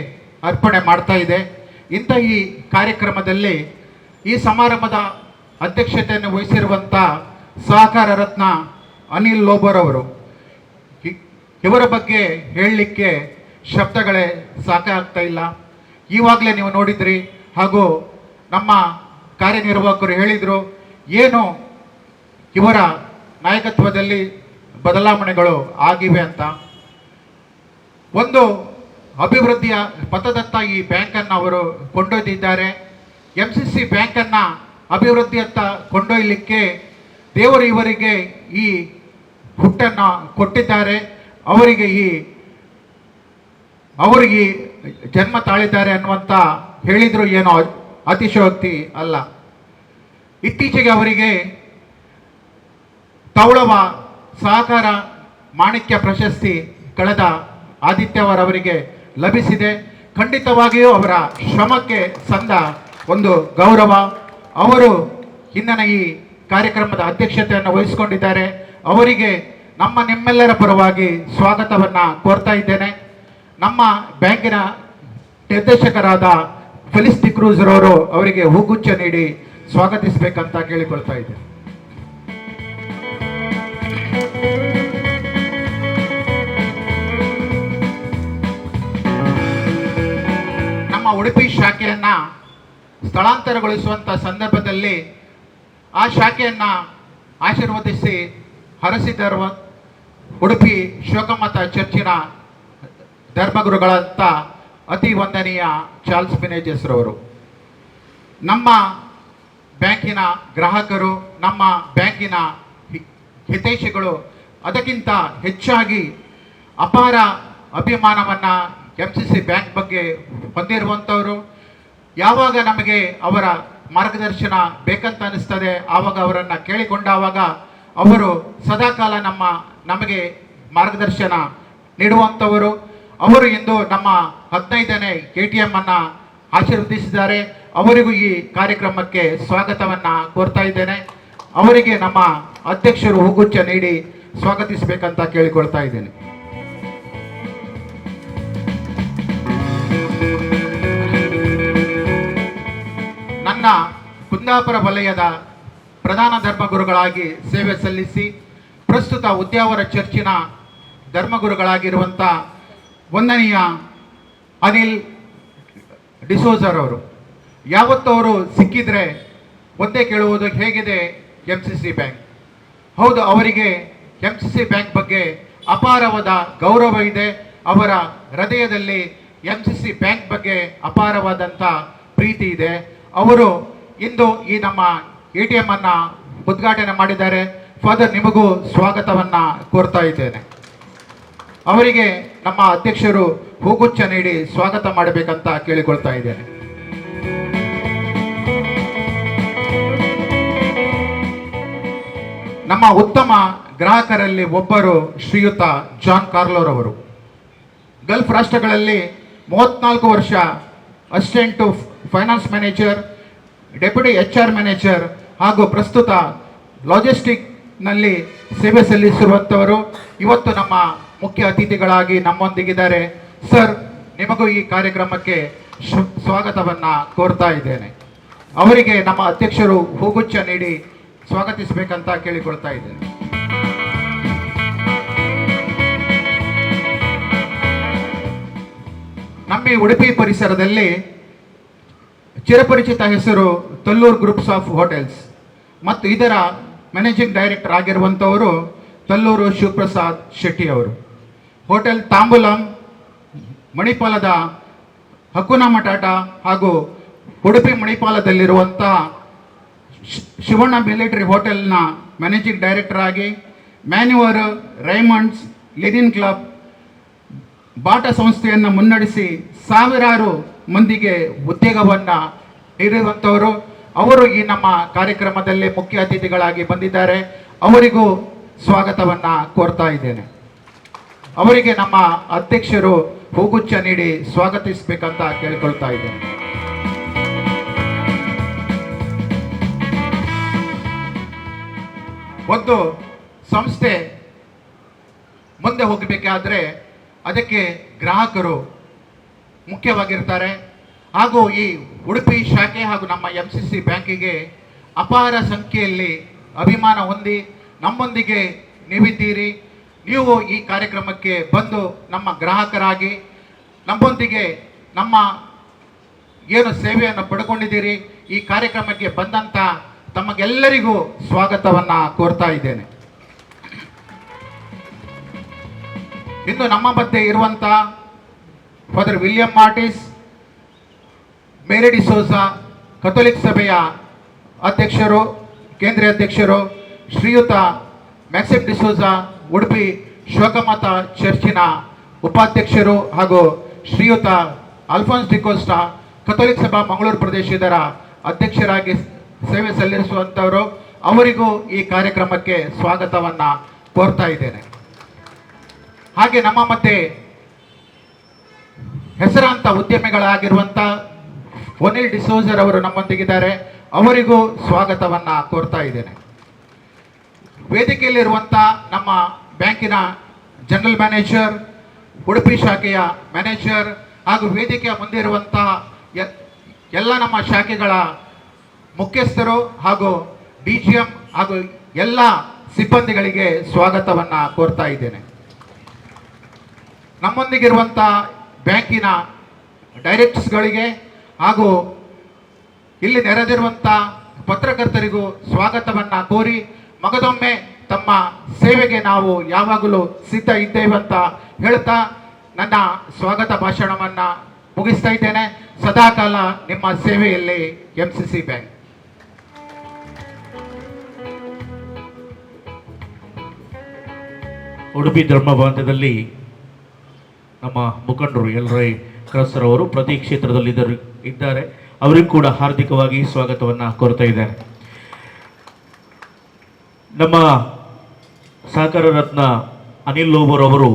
ಅರ್ಪಣೆ ಮಾಡ್ತಾ ಇದೆ. ಇಂಥ ಈ ಕಾರ್ಯಕ್ರಮದಲ್ಲಿ ಈ ಸಮಾರಂಭದ ಅಧ್ಯಕ್ಷತೆಯನ್ನು ವಹಿಸಿರುವಂಥ ಸಹಕಾರ ರತ್ನ ಅನಿಲ್ ಲೋಬೋರವರು, ಇವರ ಬಗ್ಗೆ ಹೇಳಲಿಕ್ಕೆ ಶಬ್ದಗಳೇ ಸಾಕಾಗ್ತಾ ಇಲ್ಲ. ಈವಾಗಲೇ ನೀವು ನೋಡಿದ್ರಿ ಹಾಗೂ ನಮ್ಮ ಕಾರ್ಯನಿರ್ವಾಹಕರು ಹೇಳಿದರು ಏನು ಇವರ ನಾಯಕತ್ವದಲ್ಲಿ ಬದಲಾವಣೆಗಳು ಆಗಿವೆ ಅಂತ. ಒಂದು ಅಭಿವೃದ್ಧಿಯ ಪಥದತ್ತ ಈ ಬ್ಯಾಂಕನ್ನು ಅವರು ಕೊಂಡೊಯ್ದಿದ್ದಾರೆ. MCC ಬ್ಯಾಂಕನ್ನು ಅಭಿವೃದ್ಧಿಯತ್ತ ಕೊಂಡೊಯ್ಯಲಿಕ್ಕೆ ದೇವರು ಇವರಿಗೆ ಈ ಹುಟ್ಟನ್ನು ಕೊಟ್ಟಿದ್ದಾರೆ, ಅವರಿಗೆ ಜನ್ಮ ತಾಳಿದ್ದಾರೆ ಅನ್ನುವಂಥ ಹೇಳಿದರೂ ಏನೋ ಅತಿಶಯೋಕ್ತಿ ಅಲ್ಲ. ಇತ್ತೀಚೆಗೆ ಅವರಿಗೆ ತೌಳವ ಸಹಕಾರ ಮಾಣಿಕ್ಯ ಪ್ರಶಸ್ತಿ ಕಳೆದ ಆದಿತ್ಯವಾರ ಅವರಿಗೆ ಲಭಿಸಿದೆ. ಖಂಡಿತವಾಗಿಯೂ ಅವರ ಶ್ರಮಕ್ಕೆ ಸಂದ ಒಂದು ಗೌರವ. ಅವರು ಇಂದಿನ ಈ ಕಾರ್ಯಕ್ರಮದ ಅಧ್ಯಕ್ಷತೆಯನ್ನು ವಹಿಸಿಕೊಂಡಿದ್ದಾರೆ. ಅವರಿಗೆ ನಿಮ್ಮೆಲ್ಲರ ಪರವಾಗಿ ಸ್ವಾಗತವನ್ನು ಕೋರ್ತಾ ಇದ್ದೇನೆ. ನಮ್ಮ ಬ್ಯಾಂಕಿನ ನಿರ್ದೇಶಕರಾದ ಫೆಲಿಸ್ ಡಿಕ್ರೂಜರವರು ಅವರಿಗೆ ಹೂಗುಚ್ಛ ನೀಡಿ ಸ್ವಾಗತಿಸಬೇಕಂತ ಕೇಳಿಕೊಳ್ತಾ ಇದ್ದೇನೆ. ನಮ್ಮ ಉಡುಪಿ ಶಾಖೆಯನ್ನು ಸ್ಥಳಾಂತರಗೊಳಿಸುವಂಥ ಸಂದರ್ಭದಲ್ಲಿ ಆ ಶಾಖೆಯನ್ನು ಆಶೀರ್ವದಿಸಿ ಹರಸಿದರುವ ಉಡುಪಿ ಶಿವಕಮತ ಚರ್ಚಿನ ಧರ್ಮಗುರುಗಳಂತ ಅತಿ ವಂದನೀಯ ಚಾರ್ಲ್ಸ್ ಮೆನೇಜಸ್ ರವರು. ನಮ್ಮ ಬ್ಯಾಂಕಿನ ಗ್ರಾಹಕರು, ನಮ್ಮ ಬ್ಯಾಂಕಿನ ಹಿತೈಷಿಗಳು ಅದಕ್ಕಿಂತ ಹೆಚ್ಚಾಗಿ ಅಪಾರ ಅಭಿಮಾನವನ್ನು MCC ಬ್ಯಾಂಕ್ ಬಗ್ಗೆ ಹೊಂದಿರುವಂಥವರು. ಯಾವಾಗ ನಮಗೆ ಅವರ ಮಾರ್ಗದರ್ಶನ ಬೇಕಂತ ಅನಿಸ್ತದೆ ಆವಾಗ ಅವರನ್ನು ಕೇಳಿಕೊಂಡಾಗ ಅವರು ಸದಾಕಾಲ ನಮಗೆ ಮಾರ್ಗದರ್ಶನ ನೀಡುವಂಥವರು. ಅವರು ಇಂದು ನಮ್ಮ 15ನೇ KTM ಅನ್ನು ಆಶೀರ್ವದಿಸಿದ್ದಾರೆ. ಅವರಿಗೂ ಈ ಕಾರ್ಯಕ್ರಮಕ್ಕೆ ಸ್ವಾಗತವನ್ನು ಕೋರ್ತಾ ಇದ್ದೇನೆ. ಅವರಿಗೆ ನಮ್ಮ ಅಧ್ಯಕ್ಷರು ಹೂಗುಚ್ಛ ನೀಡಿ ಸ್ವಾಗತಿಸಬೇಕಂತ ಕೇಳಿಕೊಳ್ತಾ ಇದ್ದೇನೆ. ನನ್ನ ಕುಂದಾಪುರ ವಲಯದ ಪ್ರಧಾನ ಧರ್ಮಗುರುಗಳಾಗಿ ಸೇವೆ ಸಲ್ಲಿಸಿ ಪ್ರಸ್ತುತ ಉದ್ಯಾವರ ಚರ್ಚಿನ ಧರ್ಮಗುರುಗಳಾಗಿರುವಂಥ ವಂದನೀಯ ಅನಿಲ್ ಡಿಸೋಜರ್ ಅವರು. ಯಾವತ್ತವರು ಸಿಕ್ಕಿದ್ರೆ ಒಂದೇ ಕೇಳುವುದು, ಹೇಗಿದೆ MCC ಬ್ಯಾಂಕ್? ಹೌದು, ಅವರಿಗೆ MCC ಬ್ಯಾಂಕ್ ಬಗ್ಗೆ ಅಪಾರವಾದ ಗೌರವ ಇದೆ. ಅವರ ಹೃದಯದಲ್ಲಿ MCC ಬ್ಯಾಂಕ್ ಬಗ್ಗೆ ಅಪಾರವಾದಂಥ ಪ್ರೀತಿ ಇದೆ. ಅವರು ಇಂದು ಈ ನಮ್ಮ ATM ಅನ್ನು ಉದ್ಘಾಟನೆ ಮಾಡಿದ್ದಾರೆ. ಫಾದರ್, ನಿಮಗೂ ಸ್ವಾಗತವನ್ನು ಕೋರ್ತಾ ಇದ್ದೇನೆ. ಅವರಿಗೆ ನಮ್ಮ ಅಧ್ಯಕ್ಷರು ಹೂಗುಚ್ಛ ನೀಡಿ ಸ್ವಾಗತ ಮಾಡಬೇಕಂತ ಕೇಳಿಕೊಳ್ತಾ ಇದ್ದೇನೆ. ನಮ್ಮ ಉತ್ತಮ ಗ್ರಾಹಕರಲ್ಲಿ ಒಬ್ಬರು ಶ್ರೀಯುತ ಜಾನ್ ಕಾರ್ಲೋರವರು. ಗಲ್ಫ್ ರಾಷ್ಟ್ರಗಳಲ್ಲಿ 34 ವರ್ಷ assistant to finance manager, deputy HR manager ಹಾಗೂ ಪ್ರಸ್ತುತ ಲಾಜಿಸ್ಟಿಕ್ನಲ್ಲಿ ಸೇವೆ ಸಲ್ಲಿಸಿರುವಂಥವರು ಇವತ್ತು ನಮ್ಮ ಮುಖ್ಯ ಅತಿಥಿಗಳಾಗಿ ನಮ್ಮೊಂದಿಗಿದ್ದಾರೆ. ಸರ್, ನಿಮಗೂ ಈ ಕಾರ್ಯಕ್ರಮಕ್ಕೆ ಸ್ವಾಗತವನ್ನು ಕೋರ್ತಾ ಇದ್ದೇನೆ. ಅವರಿಗೆ ನಮ್ಮ ಅಧ್ಯಕ್ಷರು ಹೂಗುಚ್ಛ ನೀಡಿ ಸ್ವಾಗತಿಸಬೇಕಂತ ಕೇಳಿಕೊಳ್ತಾ ಇದ್ದೇನೆ. ನಮ್ಮ ಈ ಉಡುಪಿ ಪರಿಸರದಲ್ಲಿ ಚಿರಪರಿಚಿತ ಹೆಸರು ತಲ್ಲೂರು ಗ್ರೂಪ್ಸ್ ಆಫ್ ಹೋಟೆಲ್ಸ್ ಮತ್ತು ಇದರ ಮ್ಯಾನೇಜಿಂಗ್ ಡೈರೆಕ್ಟರ್ ಆಗಿರುವಂಥವರು ತಲ್ಲೂರು ಶಿವಪ್ರಸಾದ್ ಶೆಟ್ಟಿ ಅವರು. ಹೋಟೆಲ್ ತಾಂಬುಲಂ, ಮಣಿಪಾಲದ ಹಕುನಾ ಮಟಾಟ ಹಾಗೂ ಉಡುಪಿ ಮಣಿಪಾಲದಲ್ಲಿರುವಂಥ ಶಿವಣ್ಣ ಮಿಲಿಟರಿ ಹೋಟೆಲ್ನ ಮ್ಯಾನೇಜಿಂಗ್ ಡೈರೆಕ್ಟರ್ ಆಗಿ, ಮ್ಯಾನ್ಯುವರ್, ರೈಮಂಡ್ಸ್, ಲೆನಿನ್ ಕ್ಲಬ್, ಬಾಟಾ ಸಂಸ್ಥೆಯನ್ನು ಮುನ್ನಡೆಸಿ ಸಾವಿರಾರು ಮಂದಿಗೆ ಉದ್ಯೋಗವನ್ನು ನೀಡಿರುವಂಥವರು. ಅವರು ಈ ನಮ್ಮ ಕಾರ್ಯಕ್ರಮದಲ್ಲಿ ಮುಖ್ಯ ಅತಿಥಿಗಳಾಗಿ ಬಂದಿದ್ದಾರೆ. ಅವರಿಗೂ ಸ್ವಾಗತವನ್ನು ಕೋರ್ತಾ ಇದ್ದೇನೆ. ಅವರಿಗೆ ನಮ್ಮ ಅಧ್ಯಕ್ಷರು ಹೂಗುಚ್ಛ ನೀಡಿ ಸ್ವಾಗತಿಸಬೇಕಂತ ಕೇಳಿಕೊಳ್ತಾ ಇದ್ದೇನೆ. ಒಂದು ಸಂಸ್ಥೆ ಮುಂದೆ ಹೋಗಬೇಕಾದ್ರೆ ಅದಕ್ಕೆ ಗ್ರಾಹಕರು ಮುಖ್ಯವಾಗಿರ್ತಾರೆ. ಹಾಗೂ ಈ ಉಡುಪಿ ಶಾಖೆ ಹಾಗೂ ನಮ್ಮ MCC ಬ್ಯಾಂಕಿಗೆ ಅಪಾರ ಸಂಖ್ಯೆಯಲ್ಲಿ ಅಭಿಮಾನ ಹೊಂದಿ ನಮ್ಮೊಂದಿಗೆ ನೀವಿದ್ದೀರಿ. ನೀವು ಈ ಕಾರ್ಯಕ್ರಮಕ್ಕೆ ಬಂದು ನಮ್ಮ ಗ್ರಾಹಕರಾಗಿ ನಮ್ಮೊಂದಿಗೆ ನಮ್ಮ ಏನು ಸೇವೆಯನ್ನು ಪಡ್ಕೊಂಡಿದ್ದೀರಿ, ಈ ಕಾರ್ಯಕ್ರಮಕ್ಕೆ ಬಂದಂಥ ತಮಗೆಲ್ಲರಿಗೂ ಸ್ವಾಗತವನ್ನು ಕೋರ್ತಾ ಇದ್ದೇನೆ. ಇನ್ನು ನಮ್ಮ ಮಧ್ಯೆ ಇರುವಂಥ ಫಾದರ್ ವಿಲಿಯಂ ಮಾರ್ಟಿಸ್, ಮೇರಿ ಡಿಸೋಜಾ, ಕಥೋಲಿಕ್ ಸಭೆಯ ಅಧ್ಯಕ್ಷರು, ಕೇಂದ್ರೀಯ ಅಧ್ಯಕ್ಷರು, ಶ್ರೀಯುತ ಮ್ಯಾಕ್ಸಿಮ್ ಡಿಸೋಜಾ, ಉಡುಪಿ ಶೋಕಮಾತ ಚರ್ಚಿನ ಉಪಾಧ್ಯಕ್ಷರು ಹಾಗೂ ಶ್ರೀಯುತ ಅಲ್ಫೋನ್ಸ್ ಡಿಕೋಸ್ಟಾ, ಕಥೋಲಿಕ್ ಸಭಾ ಮಂಗಳೂರು ಪ್ರದೇಶದ ಅಧ್ಯಕ್ಷರಾಗಿ ಸೇವೆ ಸಲ್ಲಿಸುವಂಥವರು. ಅವರಿಗೂ ಈ ಕಾರ್ಯಕ್ರಮಕ್ಕೆ ಸ್ವಾಗತವನ್ನು ಕೋರ್ತಾ ಇದ್ದೇನೆ. ಹಾಗೆ ನಮ್ಮ ಮಧ್ಯೆ ಹೆಸರಾಂತ ಉದ್ಯಮಿಗಳಾಗಿರುವಂಥ ಒನಿಲ್ ಡಿಸೋಜರ್ ಅವರು ನಮ್ಮೊಂದಿಗಿದ್ದಾರೆ. ಅವರಿಗೂ ಸ್ವಾಗತವನ್ನು ಕೋರ್ತಾ ಇದ್ದೇನೆ. ವೇದಿಕೆಯಲ್ಲಿರುವಂಥ ನಮ್ಮ ಬ್ಯಾಂಕಿನ ಜನರಲ್ ಮ್ಯಾನೇಜರ್, ಉಡುಪಿ ಶಾಖೆಯ ಮ್ಯಾನೇಜರ್ ಹಾಗೂ ವೇದಿಕೆಯ ಮುಂದೆ ಇರುವಂಥ ಎಲ್ಲ ನಮ್ಮ ಶಾಖೆಗಳ ಮುಖ್ಯಸ್ಥರು ಹಾಗೂ DGM ಹಾಗೂ ಎಲ್ಲ ಸಿಬ್ಬಂದಿಗಳಿಗೆ ಸ್ವಾಗತವನ್ನು ಕೋರ್ತಾ ಇದ್ದೇನೆ. ನಮ್ಮೊಂದಿಗಿರುವಂಥ ಬ್ಯಾಂಕಿನ ಡೈರೆಕ್ಟರ್ಸ್ಗಳಿಗೆ ಹಾಗೂ ಇಲ್ಲಿ ನೆರೆದಿರುವಂಥ ಪತ್ರಕರ್ತರಿಗೂ ಸ್ವಾಗತವನ್ನು ಕೋರಿ ಮಗದೊಮ್ಮೆ ತಮ್ಮ ಸೇವೆಗೆ ನಾವು ಯಾವಾಗಲೂ ಸಿದ್ಧ ಇದ್ದೇವೆ ಅಂತ ಹೇಳ್ತಾ ನನ್ನ ಸ್ವಾಗತ ಭಾಷಣವನ್ನು ಮುಗಿಸ್ತಾ ಇದ್ದೇನೆ. ಸದಾಕಾಲ ನಿಮ್ಮ ಸೇವೆಯಲ್ಲಿ MCC ಬ್ಯಾಂಕ್. ಉಡುಪಿ ಧರ್ಮಭವನದಲ್ಲಿ ನಮ್ಮ ಮುಖಂಡರು ಎಲ್ರೈ ಕ್ರಸ್ಸರ್ ಅವರು ಪ್ರತಿ ಕ್ಷೇತ್ರದಲ್ಲಿ ಇದ್ದಾರೆ. ಅವರಿಗೂ ಕೂಡ ಹಾರ್ದಿಕವಾಗಿ ಸ್ವಾಗತವನ್ನು ಕೋರ್ತಾ ಇದ್ದಾರೆ. ನಮ್ಮ ಸಹಕಾರ ರತ್ನ ಅನಿಲ್ ಲೋಬರ್ ಅವರು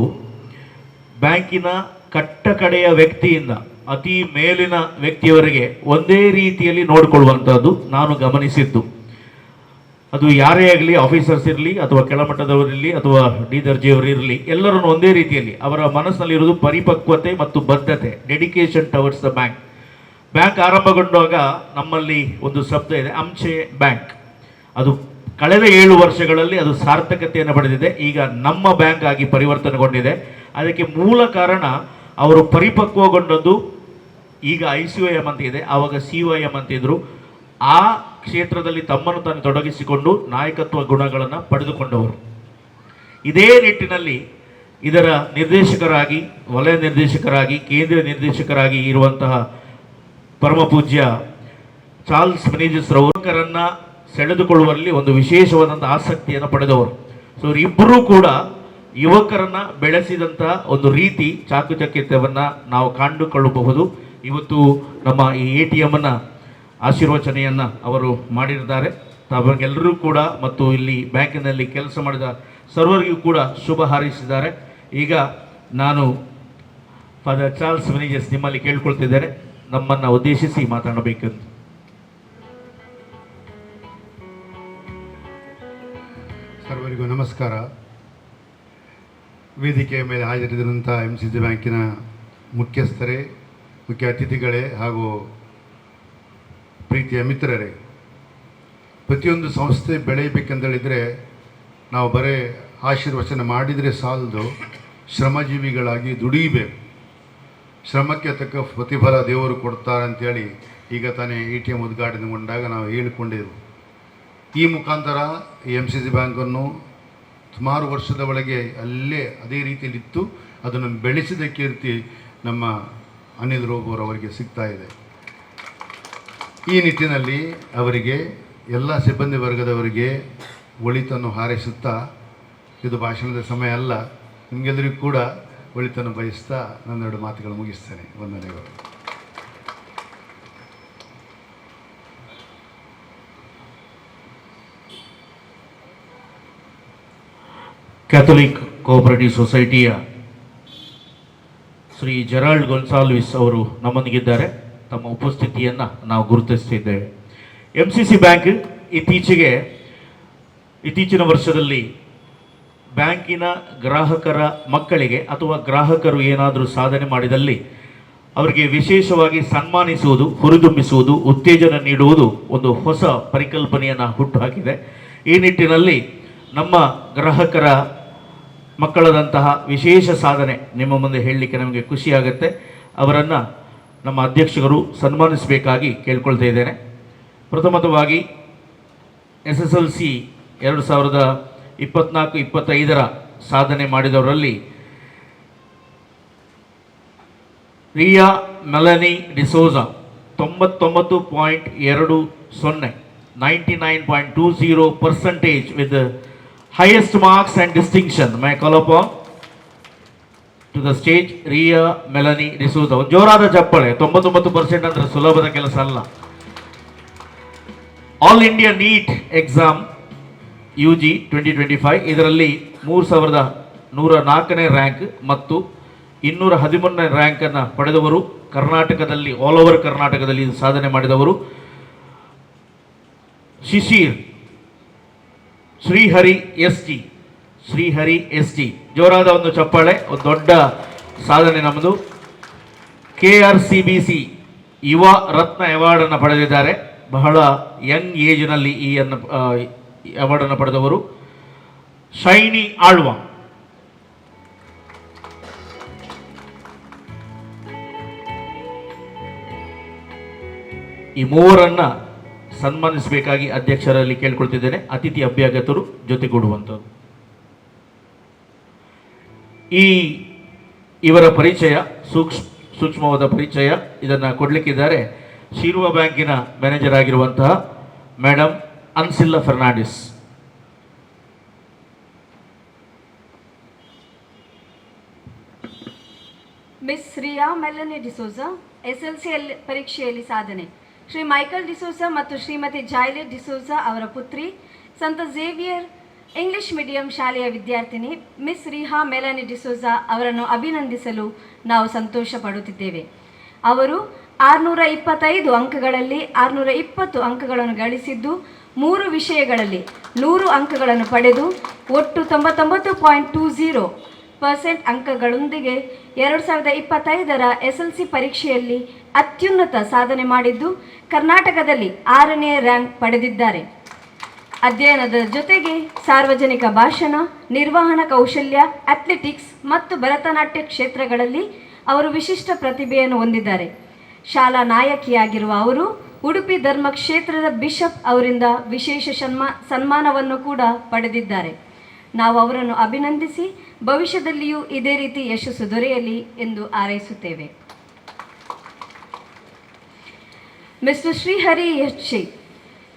ಬ್ಯಾಂಕಿನ ಕಟ್ಟಕಡೆಯ ವ್ಯಕ್ತಿಯಿಂದ ಅತಿ ಮೇಲಿನ ವ್ಯಕ್ತಿಯವರೆಗೆ ಒಂದೇ ರೀತಿಯಲ್ಲಿ ನೋಡಿಕೊಳ್ಳುವಂಥದ್ದು ನಾನು ಗಮನಿಸಿದ್ದು. ಅದು ಯಾರೇ ಆಗಲಿ, ಆಫೀಸರ್ಸ್ ಇರಲಿ ಅಥವಾ ಕೆಳಮಟ್ಟದವರಿರಲಿ ಅಥವಾ ಡಿ ದರ್ಜೆಯವರಿರಲಿ, ಎಲ್ಲರನ್ನು ಒಂದೇ ರೀತಿಯಲ್ಲಿ ಅವರ ಮನಸ್ಸಿನಲ್ಲಿರೋದು ಪರಿಪಕ್ವತೆ ಮತ್ತು ಬದ್ಧತೆ, dedication towards the bank. Bank ಆರಂಭಗೊಂಡಾಗ ನಮ್ಮಲ್ಲಿ ಒಂದು ಶಬ್ದ ಇದೆ, ಅಂಚೆ ಬ್ಯಾಂಕ್. ಅದು ಕಳೆದ 7 ವರ್ಷಗಳಲ್ಲಿ ಅದು ಸಾರ್ಥಕತೆಯನ್ನು ಪಡೆದಿದೆ. ಈಗ ನಮ್ಮ ಬ್ಯಾಂಕ್ ಆಗಿ ಪರಿವರ್ತನೆಗೊಂಡಿದೆ. ಅದಕ್ಕೆ ಮೂಲ ಕಾರಣ ಅವರು ಪರಿಪಕ್ವಗೊಂಡದ್ದು. ಈಗ ICOM ಅಂತ ಇದೆ, ಆವಾಗ COM ಅಂತಿದ್ರು. ಆ ಕ್ಷೇತ್ರದಲ್ಲಿ ತಮ್ಮನ್ನು ತಾನು ತೊಡಗಿಸಿಕೊಂಡು ನಾಯಕತ್ವ ಗುಣಗಳನ್ನು ಪಡೆದುಕೊಂಡವರು. ಇದೇ ನಿಟ್ಟಿನಲ್ಲಿ ಇದರ ನಿರ್ದೇಶಕರಾಗಿ, ವಲಯ ನಿರ್ದೇಶಕರಾಗಿ, ಕೇಂದ್ರೀಯ ನಿರ್ದೇಶಕರಾಗಿ ಇರುವಂತಹ ಪರಮ ಪೂಜ್ಯ ಚಾರ್ಲ್ಸ್ ಮೆನೇಜಸ್ ರವರನ್ನು ಸೆಳೆದುಕೊಳ್ಳುವಲ್ಲಿ ಒಂದು ವಿಶೇಷವಾದಂಥ ಆಸಕ್ತಿಯನ್ನು ಪಡೆದವರು. ಸೊ ಇವರಿಬ್ಬರೂ ಕೂಡ ಯುವಕರನ್ನು ಬೆಳೆಸಿದಂತಹ ಒಂದು ರೀತಿ, ಚಾಕುಚಕ್ಯತೆಯನ್ನು ನಾವು ಕಂಡುಕೊಳ್ಳಬಹುದು. ಇವತ್ತು ನಮ್ಮ ಈ ATM ಅನ್ನು ಆಶೀರ್ವಚನೆಯನ್ನು ಅವರು ಮಾಡಿದ್ದಾರೆ. ಅವರಿಗೆಲ್ಲರೂ ಕೂಡ ಮತ್ತು ಇಲ್ಲಿ ಬ್ಯಾಂಕಿನಲ್ಲಿ ಕೆಲಸ ಮಾಡಿದ ಸರ್ವರಿಗೂ ಕೂಡ ಶುಭ ಹಾರೈಸಿದ್ದಾರೆ. ಈಗ ನಾನು ಫಾದರ್ ಚಾರ್ಲ್ಸ್ ಮೆನೇಜಸ್ ನಿಮ್ಮಲ್ಲಿ ಕೇಳ್ಕೊಳ್ತಿದ್ದೇನೆ, ನಮ್ಮನ್ನು ಉದ್ದೇಶಿಸಿ ಮಾತನಾಡಬೇಕೆಂದು. ಸರ್ವರಿಗೂ ನಮಸ್ಕಾರ. ವೇದಿಕೆಯ ಮೇಲೆ ಹಾಜರಿದ್ದಂಥ MCC ಬ್ಯಾಂಕಿನ ಮುಖ್ಯಸ್ಥರೇ, ಮುಖ್ಯ ಅತಿಥಿಗಳೇ ಹಾಗೂ ಪ್ರೀತಿಯ ಮಿತ್ರರೇ, ಪ್ರತಿಯೊಂದು ಸಂಸ್ಥೆ ಬೆಳೆಯಬೇಕೆಂದೇಳಿದರೆ ನಾವು ಬರೀ ಆಶೀರ್ವಚನ ಮಾಡಿದರೆ ಸಾಲದು, ಶ್ರಮಜೀವಿಗಳಾಗಿ ದುಡಿಬೇಕು. ಶ್ರಮಕ್ಕೆ ತಕ್ಕ ಪ್ರತಿಫಲ ದೇವರು ಕೊಡ್ತಾರೆ ಅಂತೇಳಿ ಈಗ ತಾನೇ ATM ಉದ್ಘಾಟನೆಗೊಂಡಾಗ ನಾವು ಹೇಳಿಕೊಂಡಿರು. ಈ ಮುಖಾಂತರ ಈ MCC ಬ್ಯಾಂಕನ್ನು ಸುಮಾರು ವರ್ಷದ ಒಳಗೆ ಅದೇ ರೀತಿಯಲ್ಲಿತ್ತು. ಅದನ್ನು ಬೆಳೆಸಿದ ಕೀರ್ತಿ ನಮ್ಮ ಅನಿಲ್ ರೋಬೋರ್ ಅವರಿಗೆ ಸಿಗ್ತಾ ಇದೆ. ಈ ನಿಟ್ಟಿನಲ್ಲಿ ಅವರಿಗೆ, ಎಲ್ಲ ಸಿಬ್ಬಂದಿ ವರ್ಗದವರಿಗೆ ಒಳಿತನ್ನು ಹಾರೈಸುತ್ತಾ, ಇದು ಭಾಷಣದ ಸಮಯ ಅಲ್ಲ, ನಿಮಗೆಲ್ಲರಿಗೂ ಕೂಡ ಒಳಿತನ್ನು ಬಯಸ್ತಾ ನನ್ನೆರಡು ಮಾತುಗಳು ಮುಗಿಸ್ತೇನೆ. ವಂದನೆಗಳು. ಕ್ಯಾಥೋಲಿಕ್ ಕೋಆಪರೇಟಿವ್ ಸೊಸೈಟಿಯ ಶ್ರೀ ಜೆರಾಲ್ಡ್ ಗೊನ್ಸಾಲ್ವಿಸ್ ಅವರು ನಮ್ಮೊಂದಿಗಿದ್ದಾರೆ. ತಮ್ಮ ಉಪಸ್ಥಿತಿಯನ್ನು ನಾವು ಗುರುತಿಸ್ತಿದ್ದೇವೆ. MCC ಬ್ಯಾಂಕ್ ಇತ್ತೀಚಿನ ವರ್ಷದಲ್ಲಿ ಬ್ಯಾಂಕಿನ ಗ್ರಾಹಕರ ಮಕ್ಕಳಿಗೆ ಅಥವಾ ಗ್ರಾಹಕರು ಏನಾದರೂ ಸಾಧನೆ ಮಾಡಿದಲ್ಲಿ ಅವರಿಗೆ ವಿಶೇಷವಾಗಿ ಸನ್ಮಾನಿಸುವುದು, ಹುರಿದುಂಬಿಸುವುದು, ಉತ್ತೇಜನ ನೀಡುವುದು ಒಂದು ಹೊಸ ಪರಿಕಲ್ಪನೆಯನ್ನು ಹುಟ್ಟುಹಾಕಿದೆ. ಈ ನಿಟ್ಟಿನಲ್ಲಿ ನಮ್ಮ ಗ್ರಾಹಕರ ಮಕ್ಕಳದಂತಹ ವಿಶೇಷ ಸಾಧನೆ ನಿಮ್ಮ ಮುಂದೆ ಹೇಳಲಿಕ್ಕೆ ನಮಗೆ ಖುಷಿಯಾಗುತ್ತೆ. ಅವರನ್ನು ನಮ್ಮ ಅಧ್ಯಕ್ಷರು ಸನ್ಮಾನಿಸಬೇಕಾಗಿ ಕೇಳ್ಕೊಳ್ತಾ ಇದ್ದೇನೆ. ಪ್ರಥಮತವಾಗಿ SSLC 2024-25 ಸಾಧನೆ ಮಾಡಿದವರಲ್ಲಿ ರಿಯಾ Meloni D'Souza 99.20 99.20% with the highest marks and distinction. May I call upon to the stage Ria Melanie D'Souza. ಜೋರಾದ ಚಪ್ಪಳೆ. 99% ಅಂದರೆ ಸುಲಭದ ಕೆಲಸ ಅಲ್ಲ. All India NEET exam UG 2025 ಇದರಲ್ಲಿ 3104ನೇ ರ್ಯಾಂಕ್ ಮತ್ತು 213ನೇ ರ್ಯಾಂಕನ್ನು ಪಡೆದವರು ಕರ್ನಾಟಕದಲ್ಲಿ, ಆಲ್ ಓವರ್ ಕರ್ನಾಟಕದಲ್ಲಿ ಸಾಧನೆ ಮಾಡಿದವರು ಶಿಶಿರ್ ಶ್ರೀಹರಿ ST. ಜೋರಾದ ಒಂದು ಚಪ್ಪಾಳೆ. ಒಂದು ದೊಡ್ಡ ಸಾಧನೆ ನಮ್ಮದು. KRCBC ಯುವ ರತ್ನ ಅವಾರ್ಡನ್ನು ಪಡೆದಿದ್ದಾರೆ. ಬಹಳ ಯಂಗ್ ಏಜ್ನಲ್ಲಿ ಈ ಅವಾರ್ಡನ್ನು ಪಡೆದವರು ಶೈನಿ ಆಳ್ವಾ. ಈ ಮೂವರನ್ನು ಸನ್ಮಾನಿಸಬೇಕಾಗಿ ಅಧ್ಯಕ್ಷರಲ್ಲಿ ಕೇಳ್ಕೊಳ್ತಿದ್ದೇನೆ. ಅತಿಥಿ ಅಭ್ಯಾಗತರು ಜೊತೆಗೂಡುವಂಥದ್ದು. ಇವರ ಪರಿಚಯ ಸೂಕ್ಷ್ಮವಾದ ಪರಿಚಯ ಇದನ್ನು ಕೊಡಲಿಕ್ಕಿದ್ದಾರೆ ಶಿರುವ ಬ್ಯಾಂಕಿನ ಮ್ಯಾನೇಜರ್ ಆಗಿರುವಂತಹ ಮೇಡಮ್ ಅನ್ಸಿಲ್ಲಾ ಫರ್ನಾಂಡಿಸ್. ಮಿಸ್ ರಿಯಾ ಮೆಲನಿ ಡಿಸೋಜಾ ಎಸ್ಎಲ್ಸಿಯಲ್ಲಿ ಪರೀಕ್ಷೆಯಲ್ಲಿ ಸಾಧನೆ. ಶ್ರೀ ಮೈಕಲ್ ಡಿಸೋಜಾ ಮತ್ತು ಶ್ರೀಮತಿ ಜಾಯ್ಲೆಟ್ ಡಿಸೋಜಾ ಅವರ ಪುತ್ರಿ, ಸಂತ ಝೇವಿಯರ್ ಇಂಗ್ಲಿಷ್ ಮೀಡಿಯಂ ಶಾಲೆಯ ವಿದ್ಯಾರ್ಥಿನಿ ಮಿಸ್ ರಿಹಾ ಮೆಲನಿ ಡಿಸೋಜಾ ಅವರನ್ನು ಅಭಿನಂದಿಸಲು ನಾವು ಸಂತೋಷ ಪಡುತ್ತಿದ್ದೇವೆ. ಅವರು 625 ಅಂಕಗಳಲ್ಲಿ 620 ಅಂಕಗಳನ್ನು ಗಳಿಸಿದ್ದು, 3 ವಿಷಯಗಳಲ್ಲಿ 100 ಅಂಕಗಳನ್ನು ಪಡೆದು ಒಟ್ಟು 99.20% ಅಂಕಗಳೊಂದಿಗೆ 2025ರ SLC ಪರೀಕ್ಷೆಯಲ್ಲಿ ಅತ್ಯುನ್ನತ ಸಾಧನೆ ಮಾಡಿದ್ದು, ಕರ್ನಾಟಕದಲ್ಲಿ 6ನೇ ರ್ಯಾಂಕ್ ಪಡೆದಿದ್ದಾರೆ. ಅಧ್ಯಯನದ ಜೊತೆಗೆ ಸಾರ್ವಜನಿಕ ಭಾಷಣ, ನಿರ್ವಹಣಾ ಕೌಶಲ್ಯ, ಅಥ್ಲೆಟಿಕ್ಸ್ ಮತ್ತು ಭರತನಾಟ್ಯ ಕ್ಷೇತ್ರಗಳಲ್ಲಿ ಅವರು ವಿಶಿಷ್ಟ ಪ್ರತಿಭೆಯನ್ನು ಹೊಂದಿದ್ದಾರೆ. ಶಾಲಾ ನಾಯಕಿಯಾಗಿರುವ ಅವರು ಉಡುಪಿ ಧರ್ಮ ಕ್ಷೇತ್ರದ ಬಿಷಪ್ ಅವರಿಂದ ವಿಶೇಷ ಸನ್ಮಾನವನ್ನು ಕೂಡ ಪಡೆದಿದ್ದಾರೆ. ನಾವು ಅವರನ್ನು ಅಭಿನಂದಿಸಿ ಭವಿಷ್ಯದಲ್ಲಿಯೂ ಇದೇ ರೀತಿ ಯಶಸ್ಸು ದೊರೆಯಲಿ ಎಂದು ಹಾರೈಸುತ್ತೇವೆ. Mister Shrihari H.